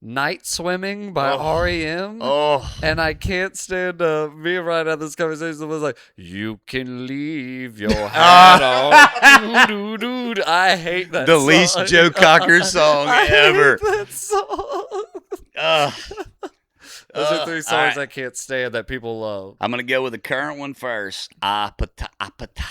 Night Swimming by R.E.M. Oh, And I can't stand me and Ryan had this conversation that was like, you can leave your hat on. Doo-doo-doo. I hate that the song. least Joe Cocker song I ever. hate that song. Those are 3 all songs right. I can't stand that people love. I'm gonna go with the current one first. Apata, apata.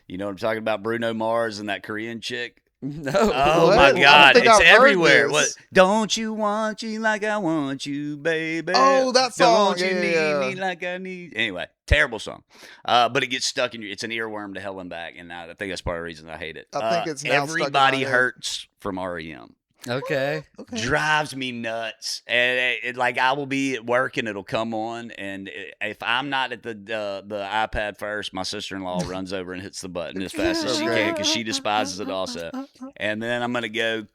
You know what I'm talking about? Bruno Mars and that Korean chick. No. Oh What? my I don't God, think it's I've heard everywhere. this. What? Don't you want you like I want you, baby? Oh, that song. Don't you Yeah, need yeah. me like I need? Anyway, terrible song. But it gets stuck in your. It's an earworm to hell and back, and I think that's part of the reason I hate it. I think it's now stuck in my Everybody head. Hurts from REM. Okay. Drives me nuts, and like I will be at work and it'll come on, and if I'm not at the iPad first, my sister-in-law runs over and hits the button as fast as she can because she despises it also. And then I'm gonna go,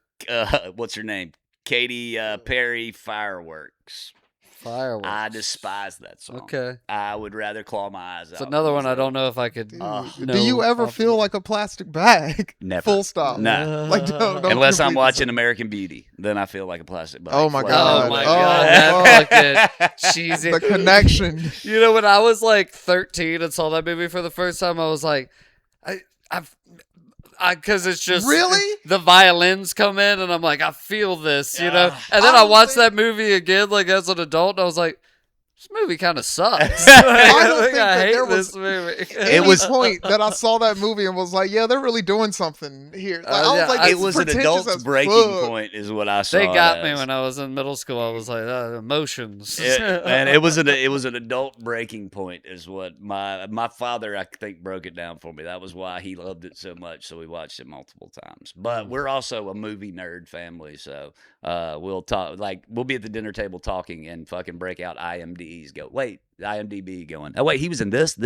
what's her name? Katy Perry, Fireworks. Fireworks. I despise that song. Okay. I would rather claw my eyes out. It's another one I don't know if I could. Dude, know do you ever off feel the- like a plastic bag? Never. Full stop. Nah. Like, don't Unless I'm complete watching the American Beauty, then I feel like a plastic bag. Oh my floating God. Oh on my the god, boat. that fucking cheesy. the connection. You know, when I was like 13 and saw that movie for the first time, I was like, because it's just Really? the violins come in, and I'm like, I feel this, you know. Ah. And then I I don't watched think- that movie again, like as an adult, and I was like, this movie kind of sucks. I don't I think that hate there was this movie. Any was- point that I saw that movie and was like, yeah, they're really doing something here. Like, I yeah, was like, It it's was an pretentious adult's as breaking fuck. point, is what I saw. They got it me as. when I was in middle school. I was like, emotions. And it was an adult breaking point, is what my father, I think, broke it down for me. That was why he loved it so much, so we watched it multiple times. But we're also a movie nerd family, so we'll talk. Like, we'll be at the dinner table talking and fucking break out IMDb going. Oh wait, he was in this, and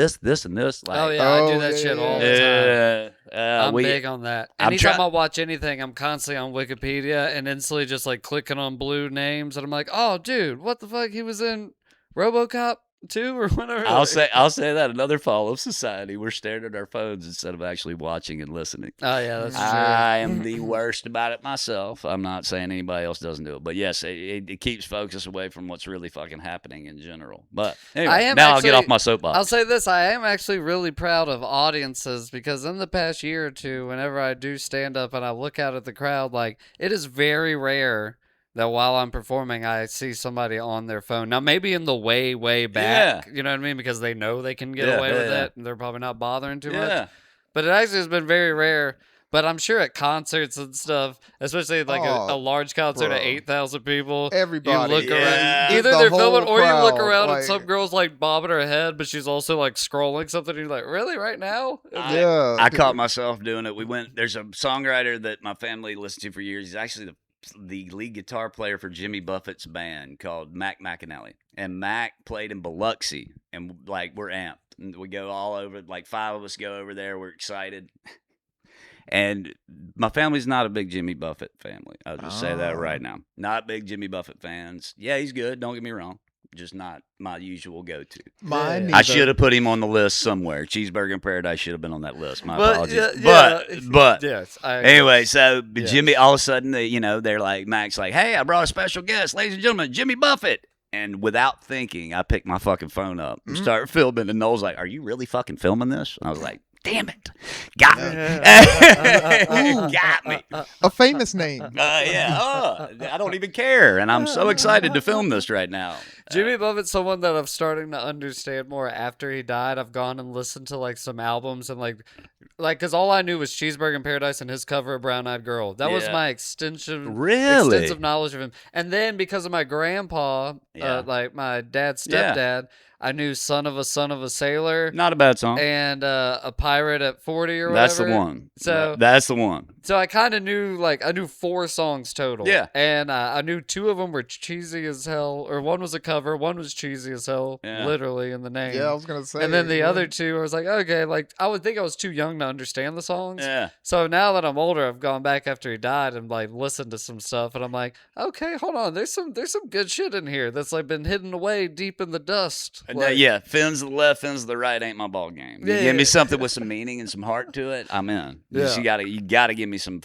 this. Like, Oh yeah, I do Oh, that yeah, shit yeah, all the time. I'm we- big on that. I'm Anytime try- I watch anything, I'm constantly on Wikipedia and instantly just like clicking on blue names, and I'm like, oh, dude, what the fuck? He was in RoboCop. too, or whatever? I'll say that another fall of society. We're staring at our phones instead of actually watching and listening. Oh yeah, that's true. I am the worst about it myself. I'm not saying anybody else doesn't do it, but yes, it keeps focus away from what's really fucking happening in general. But anyway, I'll get off my soapbox. I'll say this: I am actually really proud of audiences because in the past year or two, whenever I do stand up and I look out at the crowd, like it is very rare that while I'm performing, I see somebody on their phone. Now, maybe in the way back, you know what I mean? Because they know they can get away with it, and they're probably not bothering too much. But it actually has been very rare. But I'm sure at concerts and stuff, especially like a large concert of 8,000 people, everybody, you look around. Just Either the they're whole filming, or you look crowd, around like, and some girl's like bobbing her head, but she's also like scrolling something. And you're like, really, right now? I caught myself doing it. There's a songwriter that my family listened to for years. He's actually the lead guitar player for Jimmy Buffett's band called Mac McAnally, and Mac played in Biloxi, and like we're amped, and we go all over. Like 5 of us go over there. We're excited, and my family's not a big Jimmy Buffett family. I'll just say that right now. Not big Jimmy Buffett fans. Yeah, he's good. Don't get me wrong. Just not my usual go-to. I should have put him on the list somewhere. Cheeseburger in Paradise should have been on that list. My apologies. But yes. Anyway, so Jimmy, all of a sudden, they're like, Mac's like, hey, I brought a special guest, ladies and gentlemen, Jimmy Buffett. And without thinking, I picked my fucking phone up and started filming. And Noel's like, are you really fucking filming this? And I was like, damn it. Got me. Got me. A famous name. I don't even care. And I'm so excited to film this right now. Jimmy Buffett's someone that I'm starting to understand more after he died. I've gone and listened to like some albums and like, because all I knew was Cheeseburger in Paradise and his cover of Brown Eyed Girl. That was my extensive knowledge of him. And then because of my grandpa, like my dad's stepdad, I knew Son of a Sailor. Not a bad song. And A Pirate at 40 or whatever. That's the one. So that's the one. So I kind of knew, I knew 4 songs total. Yeah. And I knew 2 of them were cheesy as hell, or one was a cover, one was cheesy as hell, literally in the name. Yeah, I was going to say. And then the other 2, I was like, okay, I would think I was too young to understand the songs. Yeah. So now that I'm older, I've gone back after he died and listened to some stuff, and I'm like, okay, hold on, there's some good shit in here that's been hidden away deep in the dust. Fins to the left, fins to the right ain't my ball game. You give me something with some meaning and some heart to it, I'm in. Yeah. You gotta give me some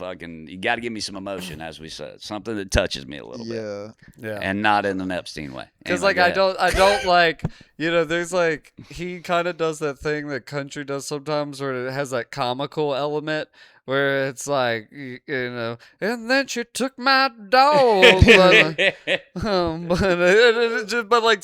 emotion, as we said, something that touches me a little bit. Yeah. And not in an Epstein way. Because I don't like, there's he kind of does that thing that country does sometimes where it has that comical element. Where it's and then she took my dog. But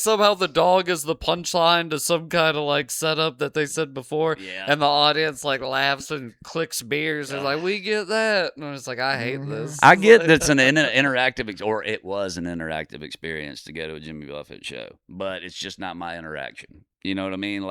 somehow the dog is the punchline to some kind of setup that they said before. Yeah. And the audience laughs and clicks beers. They're like, we get that. And it's like, I hate this. I get that's an interactive, or it was an interactive experience to go to a Jimmy Buffett show. But it's just not my interaction. You know what I mean?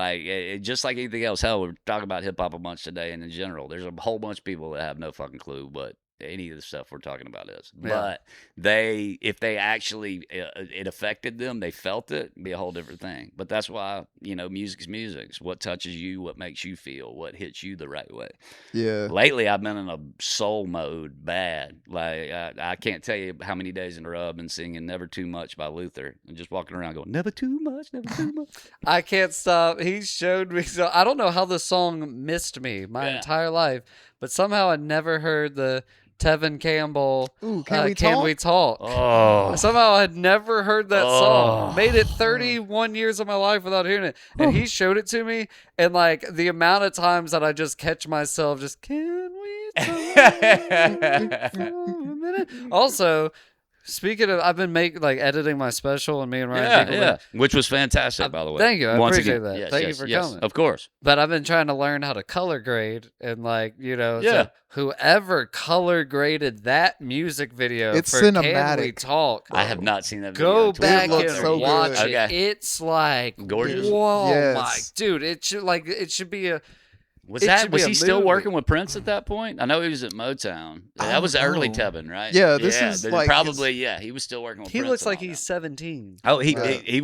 Just like anything else. Hell, we're talking about hip-hop a bunch today, and in general, there's a whole bunch of people that have no fucking clue what any of the stuff we're talking about is. Yeah. But if they actually, it affected them, they felt it, it'd be a whole different thing. But that's why, music's music. It's what touches you, what makes you feel, what hits you the right way. Yeah. Lately, I've been in a soul mode bad. I can't tell you how many days in a row I've been singing Never Too Much by Luther and just walking around going, never too much, never too much. I can't stop. He showed me. So I don't know how the song missed me my entire life, but somehow I never heard the Tevin Campbell, Can We Talk? Oh. Somehow I'd never heard that song. Made it 31 years of my life without hearing it. And he showed it to me, and the amount of times that I just catch myself just, can we talk for a minute? Also, speaking of, I've been editing my special, and me and Ryan which was fantastic, by the way. Thank you. I appreciate that. Yes, thank you for coming. Of course. But I've been trying to learn how to color grade, and so whoever color graded that music video it's for cinematic. Can We Talk? I have not seen that video. Go back and watch it. Okay. It's gorgeous. Whoa, my dude! It should be a. Was he still working with Prince at that point? I know he was at Motown. That was early Tevin, right? Yeah, this is probably he was still working with Prince. He looks like he's 17. Oh, he was. He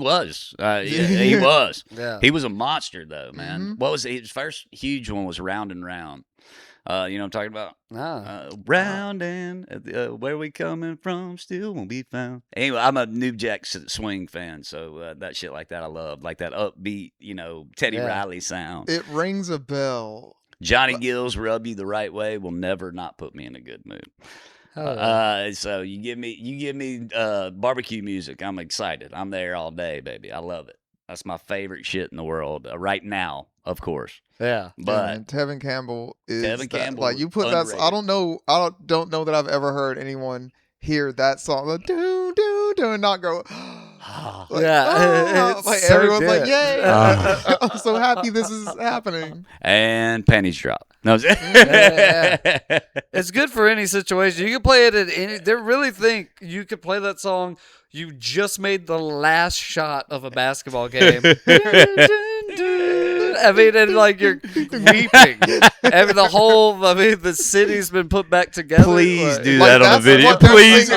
was. Yeah. He was a monster though, man. Mm-hmm. What was his first huge one? Was Round and Round. You know what I'm talking about? No. Round and where we coming from still won't be found. Anyway, I'm a New Jack Swing fan, so that shit like that I love, like that upbeat, Teddy Riley sound. It rings a bell. Johnny Gill's "Rub You the Right Way" will never not put me in a good mood. So you give me barbecue music, I'm excited. I'm there all day, baby. I love it. That's my favorite shit in the world right now, of course. Yeah, but Tevin Campbell is Campbell, you put underrated. that. I don't know that I've ever heard anyone hear that song, like, do do do, and not go. Like so everyone's good. like, yay! I'm so happy this is happening. And pennies drop. No, It's good for any situation. You can play it at any. They really think you could play that song. You just made the last shot of a basketball game. I mean, and like you're weeping. The city's been put back together. Please like, do that on the video. Please,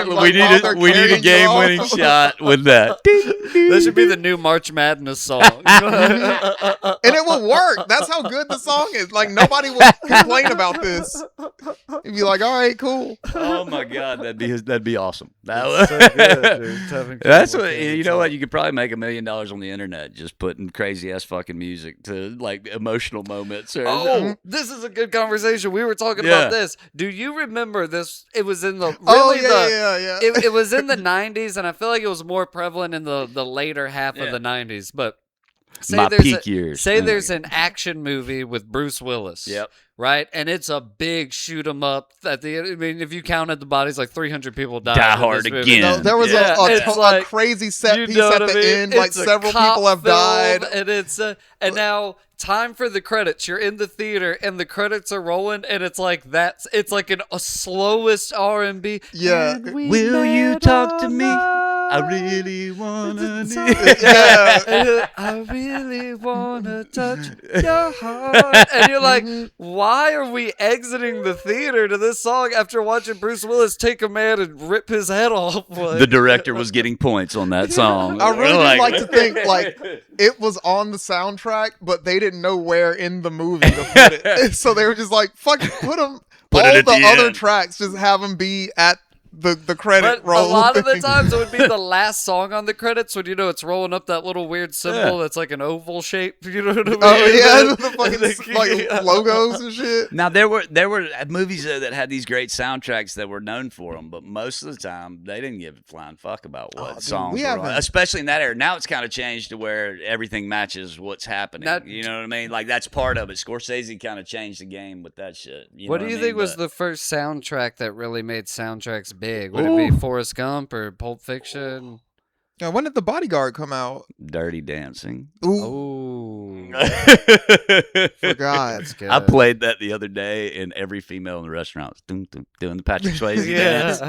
we need a game-winning shot with that. That should be the new March Madness song. And it will work. That's how good the song is. Like, nobody will complain about this. You'd be like, all right, cool. Oh my God, that'd be awesome. That's so good, dude. That's what you know. What you could probably make $1 million on the internet just putting crazy ass fucking music to like emotional moments. This is a good conversation. We were talking about this. Do you remember this? It was in the It was in the 90s, and I feel like it was more prevalent in the later half of the 90s. But my peak years. Say there's an action movie with Bruce Willis. Yep. Right, and it's a big shoot 'em up. I mean, if you counted the bodies, like 300 people died. Die Hard again. No, there was a crazy set piece at the end. Like several people have died, and it's and now time for the credits. You're in the theater, and the credits are rolling, and it's like it's like a slowest R&B. Yeah. Will you talk to me? I really wanna. I really wanna touch your heart, and you're like, why are we exiting the theater to this song after watching Bruce Willis take a man and rip his head off? Like, the director was getting points on that song. I really would like to think like it was on the soundtrack, but they didn't know where in the movie to put it. So they were just like, fuck it, put them. All the other tracks, just have them be at the credit roll. A lot of the times it would be the last song on the credits when it's rolling up that little weird symbol that's like an oval shape. You know what I mean? Oh yeah, the fucking like logos and shit. Now there were movies that had these great soundtracks that were known for them, but most of the time they didn't give a flying fuck about what songs were on, especially in that era. Now it's kind of changed to where everything matches what's happening. You know what I mean? Like that's part of it. Scorsese kind of changed the game with that shit. What do you think was the first soundtrack that really made soundtracks big? Would it be Forrest Gump or Pulp Fiction? Now, when did The Bodyguard come out? Dirty Dancing. Ooh. Forgot. That's good. I played that the other day, and every female in the restaurant was doing the Patrick Swayze dance.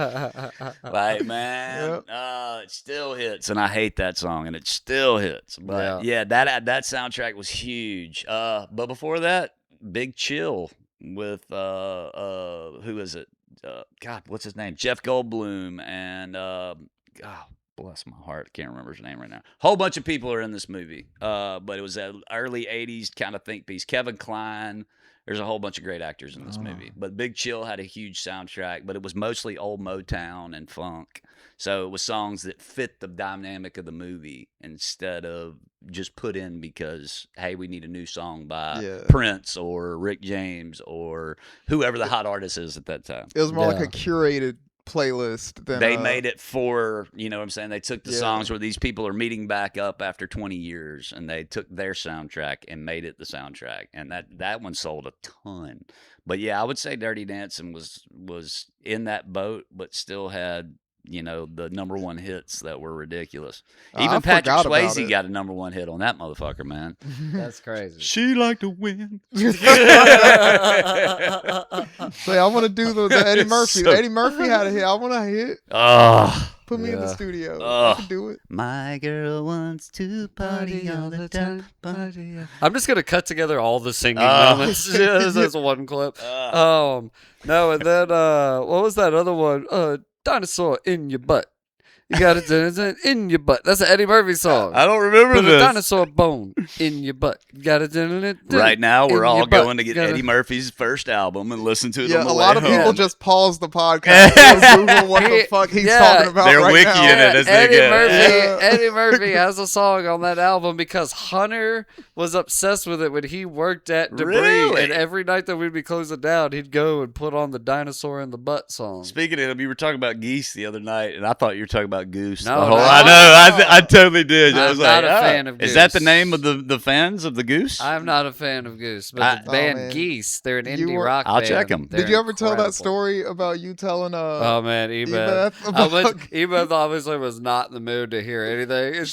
Like, man, it still hits, and I hate that song, and it still hits. But that soundtrack was huge. But before that, Big Chill with who is it? God, what's his name? Jeff Goldblum and bless my heart, I can't remember his name right now. Whole bunch of people are in this movie, but it was an early '80s kind of think piece. Kevin Kline. There's a whole bunch of great actors in this movie. But Big Chill had a huge soundtrack, but it was mostly old Motown and funk. So it was songs that fit the dynamic of the movie instead of just put in because, hey, we need a new song by Prince or Rick James or whoever the hot artist is at that time. It was more like a curated playlist than they made it for, you know what I'm saying? They took the songs where these people are meeting back up after 20 years and they took their soundtrack and made it the soundtrack. And that one sold a ton. But yeah, I would say Dirty Dancing was in that boat, but still had, the number one hits that were ridiculous. Even Patrick Swayze got a number one hit on that motherfucker, man. That's crazy. She like to win. Say, I want to do the Eddie Murphy. Eddie Murphy had a hit. I want a hit. Put me in the studio. I can do it. My girl wants to party all the time. I'm just gonna cut together all the singing moments. This is one clip. No, and then what was that other one? Dinosaur in your butt. You got it in your butt. That's an Eddie Murphy song. I don't remember Put this. a dinosaur bone in your butt. You got it Right now, we're in all your butt. going to get Eddie Murphy's first album and listen to it Yeah, on the a way lot of people home. just pause the podcast and Google what the fuck he's talking about They're right wikiing now. it as they Eddie go. Murphy, Eddie Murphy has a song on that album because Hunter was obsessed with it when he worked at Debris. Really? And every night that we'd be closing down, he'd go and put on the dinosaur in the butt song. Speaking of, you were talking about geese the other night, and I thought you were talking about goose. No, the whole, no. I know. I totally did. I I'm was not like, a fan of Is that the Goose. name of the fans of the Goose? I'm not a fan of Goose, but the band man. Geese, they're an You indie were- rock I'll band. check 'em. They're Did you ever tell that incredible. story about you telling Oh man, Ebeth. about- Ebeth obviously was not in the mood to hear anything. And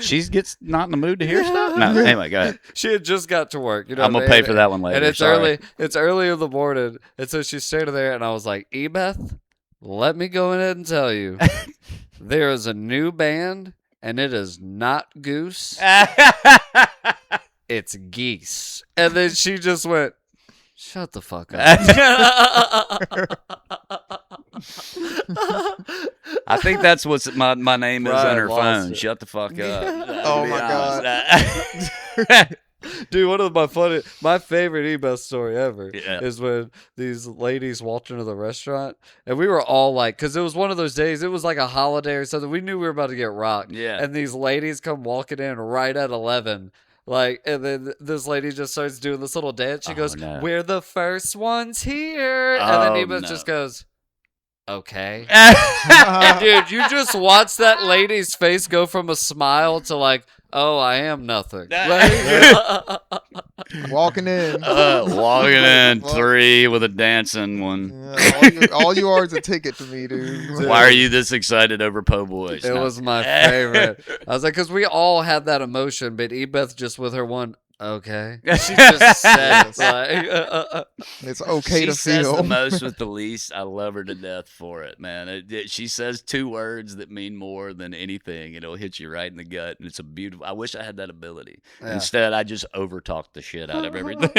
She gets not in the mood to hear stuff? No, anyway, go ahead. she had just got to work. You know, I'm going to pay for that one later. And it's Sorry. early. It's early in the morning, and so she's standing there, and I was like, Ebeth, let me go ahead and tell you, there is a new band, and it is not Goose, it's Geese. And then she just went, shut the fuck up. I think that's what my name is on Brian her lost phone. it. Shut the fuck up. Oh To be my honest. Dude, one of my favorite Ebeth story ever Yeah. is when these ladies walked into the restaurant, and we were all like, because it was one of those days, it was like a holiday or something. We knew we were about to get rocked. Yeah. And these ladies come walking in right at 11. Like, and then this lady just starts doing this little dance. She Oh, goes, no. "We're the first ones here." And Oh, then Ebeth no. just goes, "Okay." And dude, you just watch that lady's face go from a smile to like, "Oh, I am nothing." Like, walking in. Walking in Fuck. 3 with a dancing one. Yeah, all you are is a ticket to me, dude. Why are you this excited over Po' Boys? it No. was my favorite. I was like, because we all had that emotion, but Ebeth just with her one, okay. She just said, like, It's okay She to says feel. the most with the least. I love her to death for it, man. She says 2 words that mean more than anything. It'll hit you right in the gut, and it's a beautiful. I wish I had that ability. Yeah. Instead, I just overtalk the shit out of everything.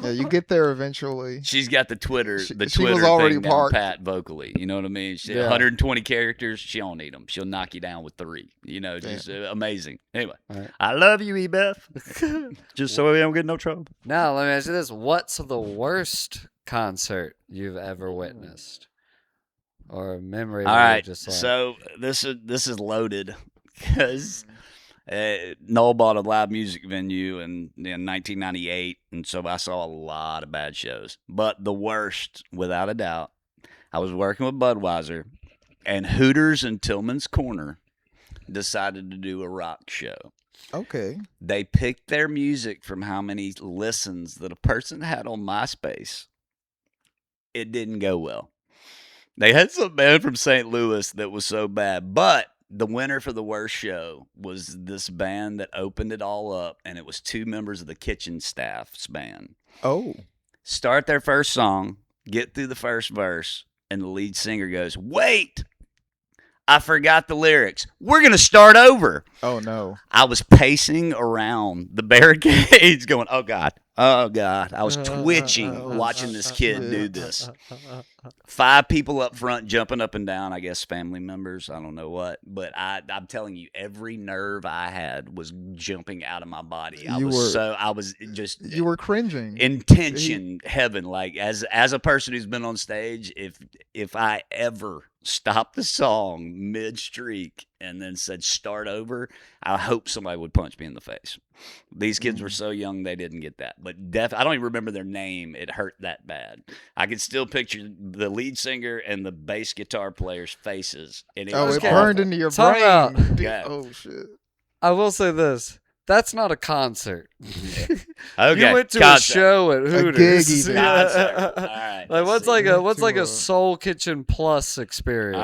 Yeah, you get there eventually. She's got the Twitter. She The was Twitter already thing down parked. pat vocally. You know what I mean? Yeah. 120 characters. She don't need them. She'll knock you down with 3. You know, just amazing. Anyway, Right. I love you, Ebeth. Just so we don't get in no trouble. now let me ask you this: what's the worst concert you've ever witnessed, or a memory? All where you're right, just like, so this is loaded because Noel bought a live music venue in 1998, and so I saw a lot of bad shows. But the worst, without a doubt, I was working with Budweiser, and Hooters and Tillman's Corner decided to do a rock show. Okay. They picked their music from how many listens that a person had on MySpace. It didn't go well. They had some band from St. Louis that was so bad, but the winner for the worst show was this band that opened it all up, and it was 2 members of the kitchen staff's band. Oh. Start their first song, get through the first verse, and the lead singer goes, "Wait, I forgot the lyrics. We're going to start over." Oh no. I was pacing around the barricades going, "Oh, God. Oh, God." I was twitching watching this kid do this. 5 people up front jumping up and down, I guess family members, I don't know what. But I'm telling you, every nerve I had was jumping out of my body. I was just You were cringing. in tension heaven. Like as a person who's been on stage, if I ever stopped the song mid-streak and then said start over, I hope somebody would punch me in the face. These kids were so young they didn't get that. But I don't even remember their name. It hurt that bad. I can still picture the lead singer and the bass guitar player's faces. And Oh, was it awful. burned into your Time brain. out. Dude, Yeah. Oh shit. I will say this: that's not a concert. Okay, You went to concert. a show at Hooters. gig even. Concert. All right. Like what's let's like see. a what's To, like a Soul Kitchen Plus experience?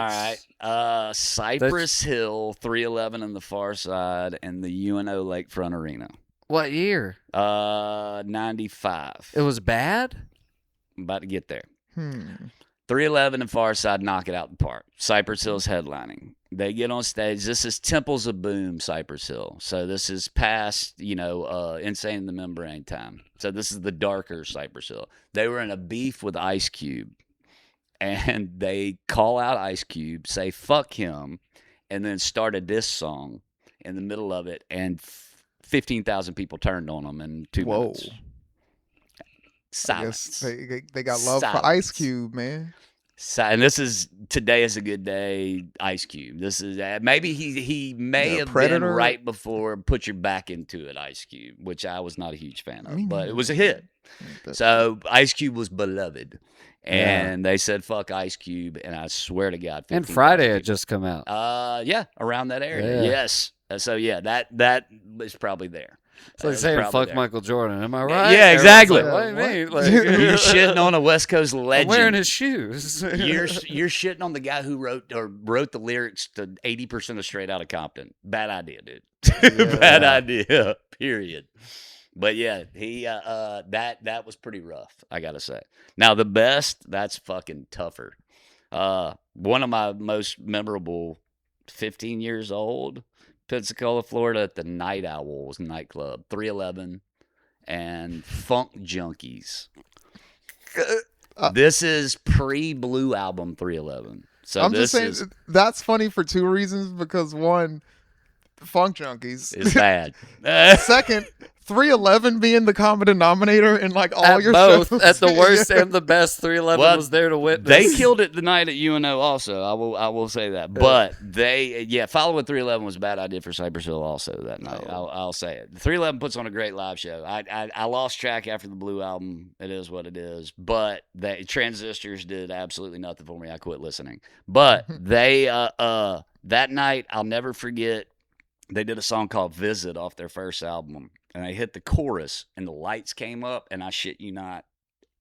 All right. Cypress Hill, 311 in the Far Side, and the UNO Lakefront Arena. What year? 95. It was bad. I'm about to get there. 311 and Far Side knock it out the park. Cypress Hill's headlining. They get on stage. This is Temples of Boom, Cypress Hill. So this is past, Insane in the Membrane time. So this is the darker Cypress Hill. They were in a beef with Ice Cube. And they call out Ice Cube, say, "Fuck him." and then started this song in the middle of it, and 15,000 people turned on him in 2 minutes. Silence. I guess they got love for Ice Cube, man. And this is Today Is a Good Day, Ice Cube. This is maybe he may have Predator? been right before Put Your Back Into It, Ice Cube, which I was not a huge fan of, but it was a hit. So Ice Cube was beloved, and they said fuck Ice Cube, and I swear to God, and Friday had just come out. Yeah, around that area. Yeah. Yes. So yeah, that is probably there. It's like saying fuck there. Michael Jordan. Am I right? Yeah, exactly. Like, what do you mean? Like, You're shitting on a West Coast legend. I'm wearing his shoes. You're shitting on the guy who wrote the lyrics to 80% of Straight Outta Compton. Bad idea, dude. Bad idea. Period. But yeah, he that was pretty rough, I gotta say. Now the best, that's fucking tougher. One of my most memorable, 15 years old, Pensacola, Florida, at the Night Owls nightclub, 311 and Funk Junkies. This is pre-Blue Album 311. So I'm just saying that's funny for two reasons. Because one, Funk Junkies is bad. Second, 311 being the common denominator in like all at your both, shows. at the worst and the best. 311 was there to witness. They killed it the night at UNO also. I will say that. But following 311 was a bad idea for Cypress Hill also that night. I'll say it. 311 puts on a great live show. I lost track after the Blue Album. It is what it is. But Transistors did absolutely nothing for me. I quit listening. But they that night, I'll never forget, they did a song called Visit off their first album. And I hit the chorus, and the lights came up, and I shit you not,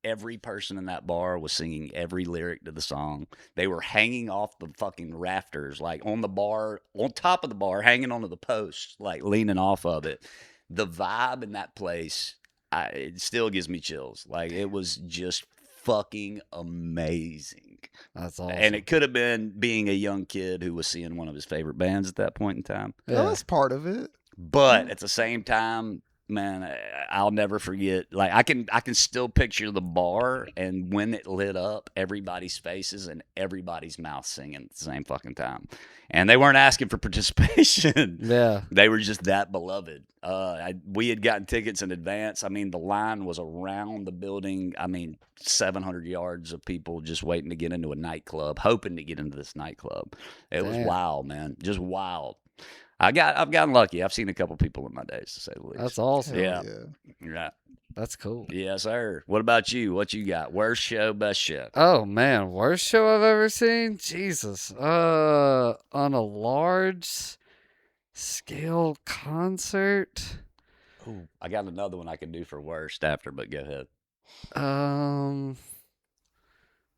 every person in that bar was singing every lyric to the song. They were hanging off the fucking rafters, like on the bar, on top of the bar, hanging onto the post, like leaning off of it. The vibe in that place, it still gives me chills. Like, it was just fucking amazing. That's awesome. And it could have been being a young kid who was seeing one of his favorite bands at that point in time. Yeah. That's part of it. But at the same time, man, I'll never forget. Like, I can still picture the bar, and when it lit up, everybody's faces and everybody's mouth singing at the same fucking time. And they weren't asking for participation. Yeah. They were just that beloved. We had gotten tickets in advance. I mean, the line was around the building. I mean, 700 yards of people just waiting to get into a nightclub, hoping to get into this nightclub. It was wild, man. Just wild. I've gotten lucky. I've seen a couple people in my days, to say the least. That's awesome. Yeah. Yeah. That's cool. Yes, sir. What about you? What you got? Worst show, best show? Oh man, worst show I've ever seen? Jesus. On a large scale concert. Ooh, I got another one I can do for worst after, but go ahead.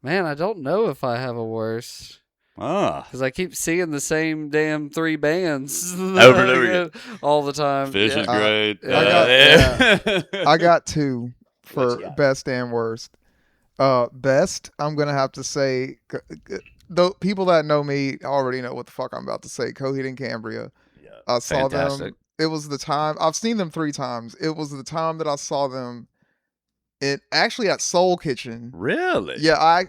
Man, I don't know if I have a worst. Because I keep seeing the same damn three bands over and over again all the time. Fish is great. I got two for best and worst. Best, I'm gonna have to say, the people that know me already know what the fuck I'm about to say. Coheed and Cambria. Yeah, I saw fantastic. them. It was the time. I've seen them 3 times. It was the time that I saw them. Actually at Soul Kitchen. Really? Yeah, I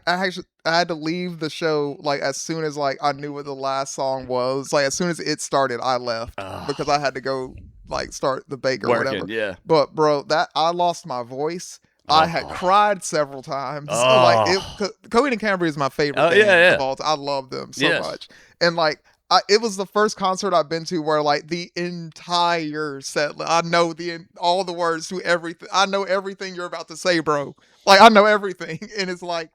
had to leave the show like as soon as like I knew what the last song was. Like as soon as it started, I left because I had to go like start the bake or whatever. Yeah. But bro, I lost my voice. I had cried several times. Like Coheed and Cambria is my favorite band of all time. I love them so much. And like it was the first concert I've been to where like the entire set, I know all the words to everything. I know everything you're about to say, bro. Like I know everything, and it's like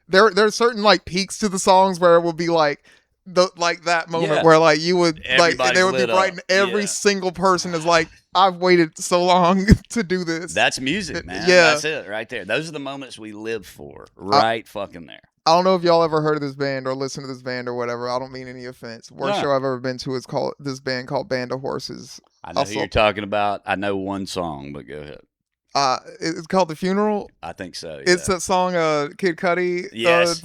there's certain like peaks to the songs where it will be like that moment where like you would like they would be bright, and every single person is like, I've waited so long to do this. That's music, man. Yeah, that's it right there. Those are the moments we live for, right fucking there. I don't know if y'all ever heard of this band or listened to this band or whatever. I don't mean any offense. Worst show I've ever been to is called this band called Band of Horses. I know who you're talking about. I know one song, but go ahead. It's called The Funeral. I think so. Yeah. It's that song, Kid Cudi. Yes.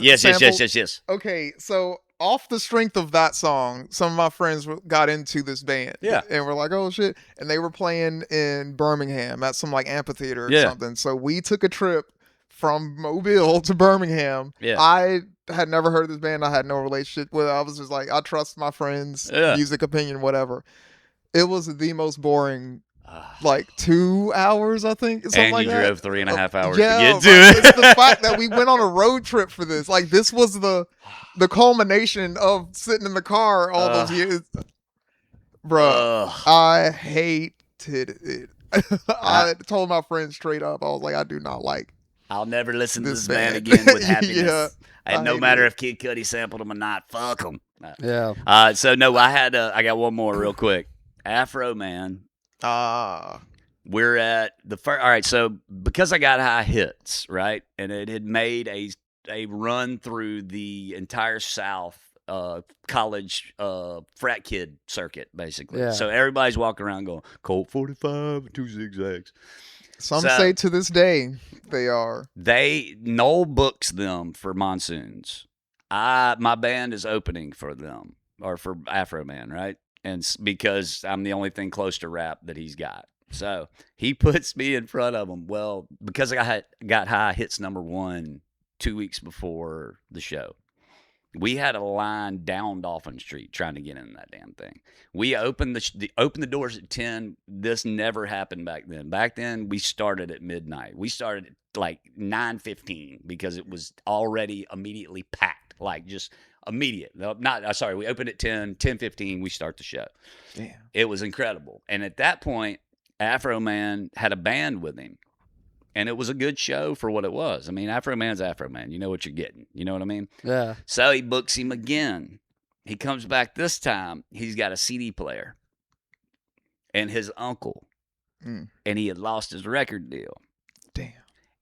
Okay, so off the strength of that song, some of my friends got into this band. Yeah. And we're like, oh shit. And they were playing in Birmingham at some like amphitheater or something. So we took a trip from Mobile to Birmingham. Yeah. I had never heard of this band. I had no relationship with it. I was just like, I trust my friends' music opinion, whatever. It was the most boring, like 2 hours, I think. Something and like you that. drove 3.5 hours Yeah, to get to like, it. It's the fact that we went on a road trip for this. Like, this was the culmination of sitting in the car all those years. Bruh, I hated it. I told my friends straight up, I was like, I do not like I'll never listen to this band. band again with happiness. Yeah, and no matter if Kid Cudi sampled them or not, fuck them. Yeah. So no, I got one more real quick. Afroman. We're at the first. All right, so because I got high hits, right, and it had made a run through the entire South college frat kid circuit, basically. Yeah. So everybody's walking around going Colt 45 and 2 zigzags. Some say to this day they are. Noel books them for Monsoons. My band is opening for them or for Afroman, right? And because I'm the only thing close to rap that he's got. So he puts me in front of him. Well, because I got high hits #1 2 weeks before the show. We had a line down Dolphin Street trying to get in that damn thing. We opened the doors at 10. This never happened back then. Back then, we started at midnight. We started at like 9:15 because it was already immediately packed, like just immediate. We opened at 10:15. We start the show. Damn. It was incredible. And at that point, Afroman had a band with him. And it was a good show for what it was. I mean, Afroman's Afroman. You know what you're getting. You know what I mean? Yeah. So he books him again. He comes back this time. He's got a CD player. And his uncle. And he had lost his record deal. Damn.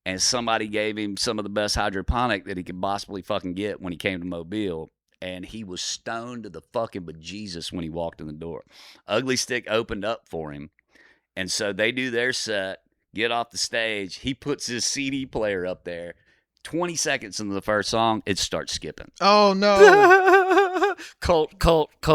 And somebody gave him some of the best hydroponic that he could possibly fucking get when he came to Mobile. And he was stoned to the fucking bejesus when he walked in the door. Ugly Stick opened up for him. And so they do their set. Get off the stage. He puts his CD player up there. 20 seconds into the first song, it starts skipping. Oh, no. Colt.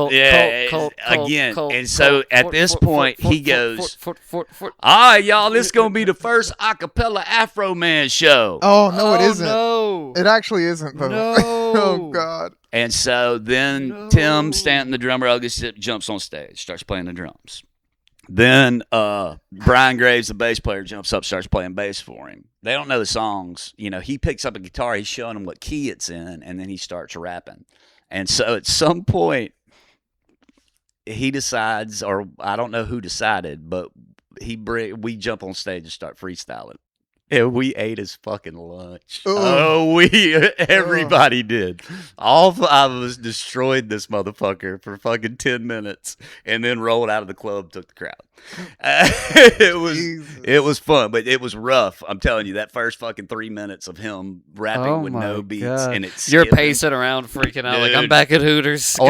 Yeah, Colt, again. Colt, and so at this point, he goes, all right, y'all, this is going to be the first acapella Afroman show. Oh, no, it isn't. No. It actually isn't, though. No. Oh, God. And so then Tim Stanton, the drummer, Ugly Stick, jumps on stage, starts playing the drums. Then Brian Graves, the bass player, jumps up, starts playing bass for him. They don't know the songs. You know, he picks up a guitar, he's showing them what key it's in, and then he starts rapping. And so at some point, he decides, or I don't know who decided, but we jump on stage and start freestyling. And we ate his fucking lunch. Everybody did. All 5 of us destroyed this motherfucker for fucking 10 minutes and then rolled out of the club, took the crowd. It was fun, but it was rough. I'm telling you, that first fucking 3 minutes of him rapping with no beats. God. And it's You're pacing around, freaking out, like, I'm back at Hooters. On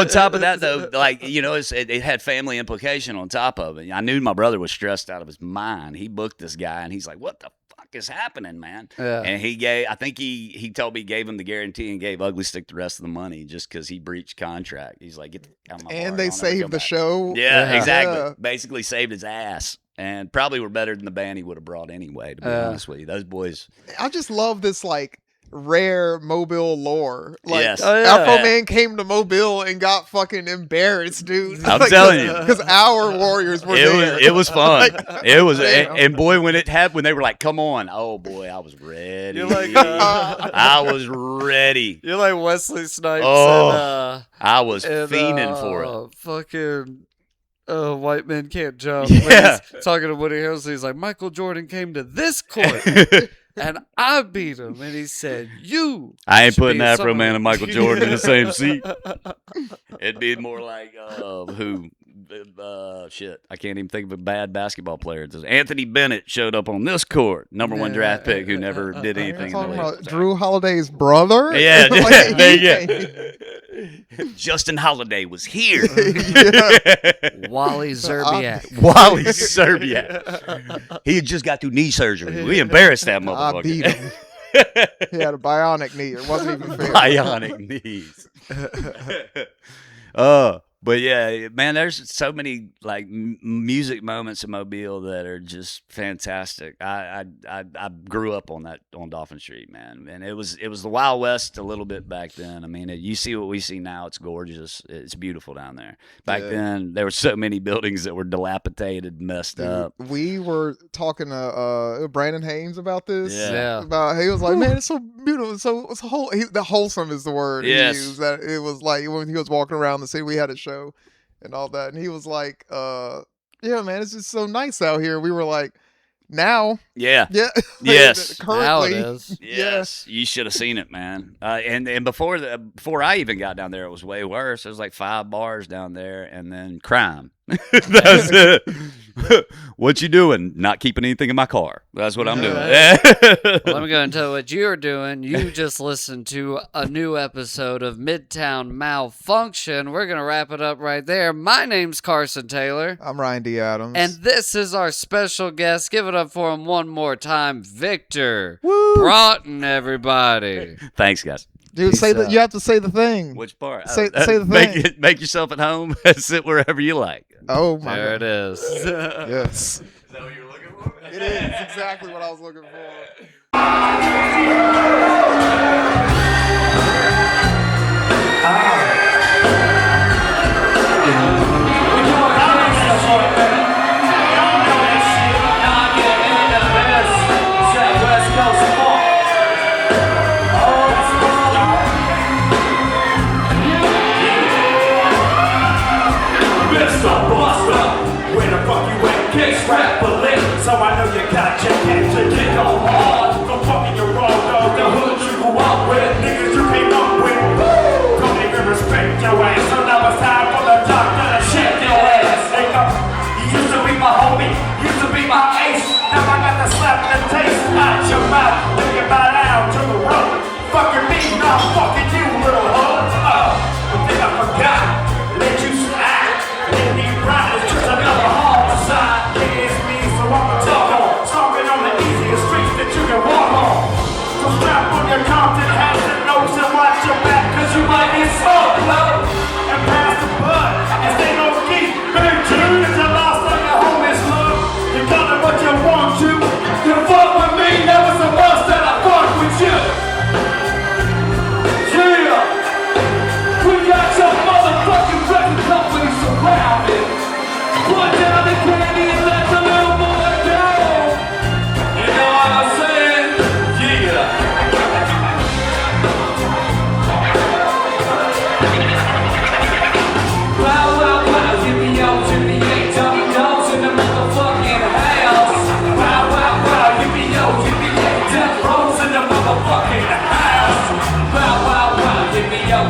top of that, though, like, you know, it had family implication on top of it. I knew my brother was stressed out of his mind. He booked this guy, and he's like, what the fuck is happening, man? Yeah. And I think he told me he gave him the guarantee and gave Ugly Stick the rest of the money just because he breached contract. He's like, get out of my bar. And they saved the show. Yeah, exactly. Yeah. Basically saved his ass. And probably were better than the band he would have brought anyway, to be honest with you. Those boys. I just love this, like, rare Mobile lore. Like, yes. Afroman came to Mobile and got fucking embarrassed, dude. I'm telling you. Because our warriors were there. It was fun. It was, Damn. and boy, when they were like, come on, oh boy, I was ready. You're like, I was ready. You're like Wesley Snipes. Oh, I was fiending for it. Fucking White Men Can't Jump. Yeah. He's talking to Woody Harrelson. He's like, Michael Jordan came to this court. And I beat him. And he said, I ain't putting Afroman and Michael Jordan in the same seat. It'd be more like, shit. I can't even think of a bad basketball player. Anthony Bennett showed up on this court. Number 1 draft pick who never did anything. Talking about Drew Holiday's brother? Yeah. Like, Justin Holiday was here. Wally Zerbiak. He had just got through knee surgery. We embarrassed that motherfucker. I beat him. He had a bionic knee. It wasn't even fair. Bionic knees. But yeah, man, there's so many like music moments in Mobile that are just fantastic. I grew up on Dolphin Street, man, and it was the Wild West a little bit back then. I mean, you see what we see now; it's gorgeous, it's beautiful down there. Back then, there were so many buildings that were dilapidated, messed up. We were talking to Brandon Haynes about this. Yeah. About he was like, man, it's so beautiful, it's the wholesome is the word he used. That it was like when he was walking around the city, we had a show and all that, and he was like, yeah, man, it's just so nice out here. We were like, now, yes, currently, now it is. Yes, you should have seen it, man. And before I even got down there, it was way worse. There was like 5 bars down there, and then crime. That's it. What you doing? Not keeping anything in my car. That's what I'm doing. Let me go and tell you what you're doing. You just listened to a new episode of Midtown Malfunction. We're going to wrap it up right there. My name's Carson Taylor. I'm Ryan D. Adams. And this is our special guest. Give it up for him one more time, Victor Woo! Broughton, everybody. Thanks, guys. Dude, you have to say the thing. Which part? Say the thing. Make yourself at home and sit wherever you like. Oh my There God. it is. Yes. Is that what you were looking for? It is exactly what I was looking for. So I know you got your hands to get on hard. Don't fucking your wrong dog. The hood you grew up with, niggas you came up with. Don't even respect your ass. So now it's time for the doctor to check your ass. Nigga, you used to be my homie, used to be my ace. Now I got the slap the taste out your mouth. Nigga, bow down to the road. Fucking me, now I'm fucking you, little hoe. I think I forgot. Let you slide. Let me ride. It's just another homicide. Yeah, it's me. Talking on the easiest streets that you can walk on. So strap on your Compton hats and nose and watch your back, cause you might get smoked, low. And pass the blood, and stay low key. Big G, if you lost on your homies, look. You call it what you want to. You fuck with me, never so much that I fuck with you. Yeah. We got your motherfucking record company surrounded. Put down the candy and let the little boy go. You know what I'm saying? Yeah. Wow, wow, wow, yippee-yo, Tommy Dogs in the motherfucking house. Wow, wow, wow, yippee-yo, Death Row's in the motherfucking house. Wow, wow, wow, yippee-yo,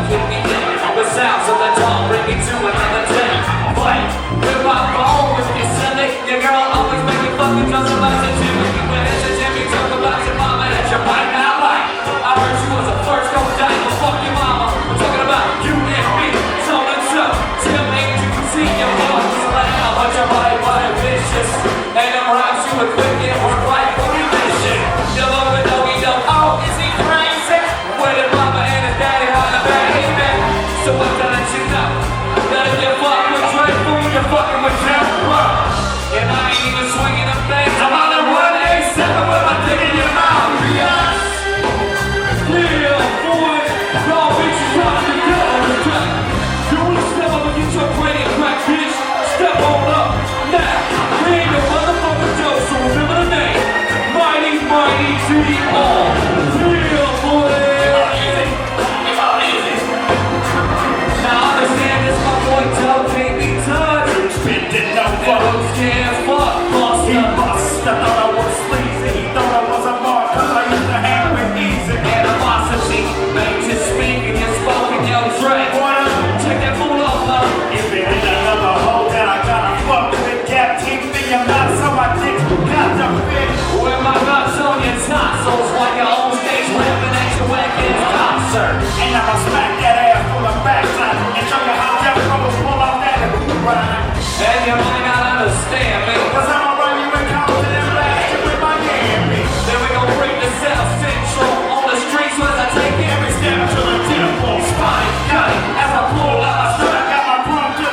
the sounds of the dawn bring me to another day. Play with my phone, with me Sunday. Your girl always make me fucking talk about it too. When it's a Jimmy, talk about your mama that you might not like. I heard you was a first go die, but fuck your mama. We're talking about you and me, so and so. Tell me you can see your heart was loud, but your body vicious. And them rhymes you would quick and work like fucking this shit. You love it, doggy dog. Oh, is he crazy? With his mama and his daddy on the baby. So I'm gonna let you know that if you fuck with Dre Food, you're fucking with Jeff Rock. And I ain't even swinging them things. I'm on the 187 with my dick in your mouth, yes. Yeah, boy, y'all bitches trying to get on the track. You wanna step up and get your brain crack, bitch? Step on up now. We ain't no motherfucking Joe, so remember the name. Mighty T.R. Yeah, boy. Now understand this, my boy Doug can't be touched. Spitting no fucks, can't fuck, buster. He bust, I thought I was sleazy. He thought I was a mark, cause I used to hang with easy. Animosity, made you speak and you spoke in your track. Check that fool off, huh? If it ain't another hoe that I gotta fuck with, gap teeth in your mouth, so my dick got to fit. With my nuts on your tonsils, like your own stage rapping at your wagon concert. And I'ma smack that ass full of backside and show you how Jeff Rose pull off that ride. And you might not understand me, cause I'ma run you in Compton and blast you with Miami. Then we gon' bring the South Central on the streets as I take every step to the temple. Spine cut as I pull out my strap, got my chrome to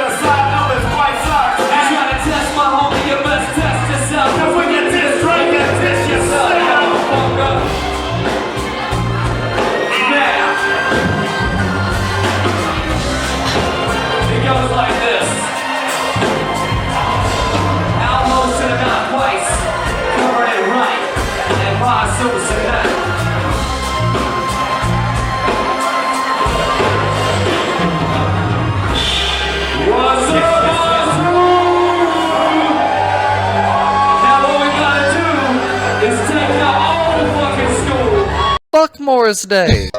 Morris Day.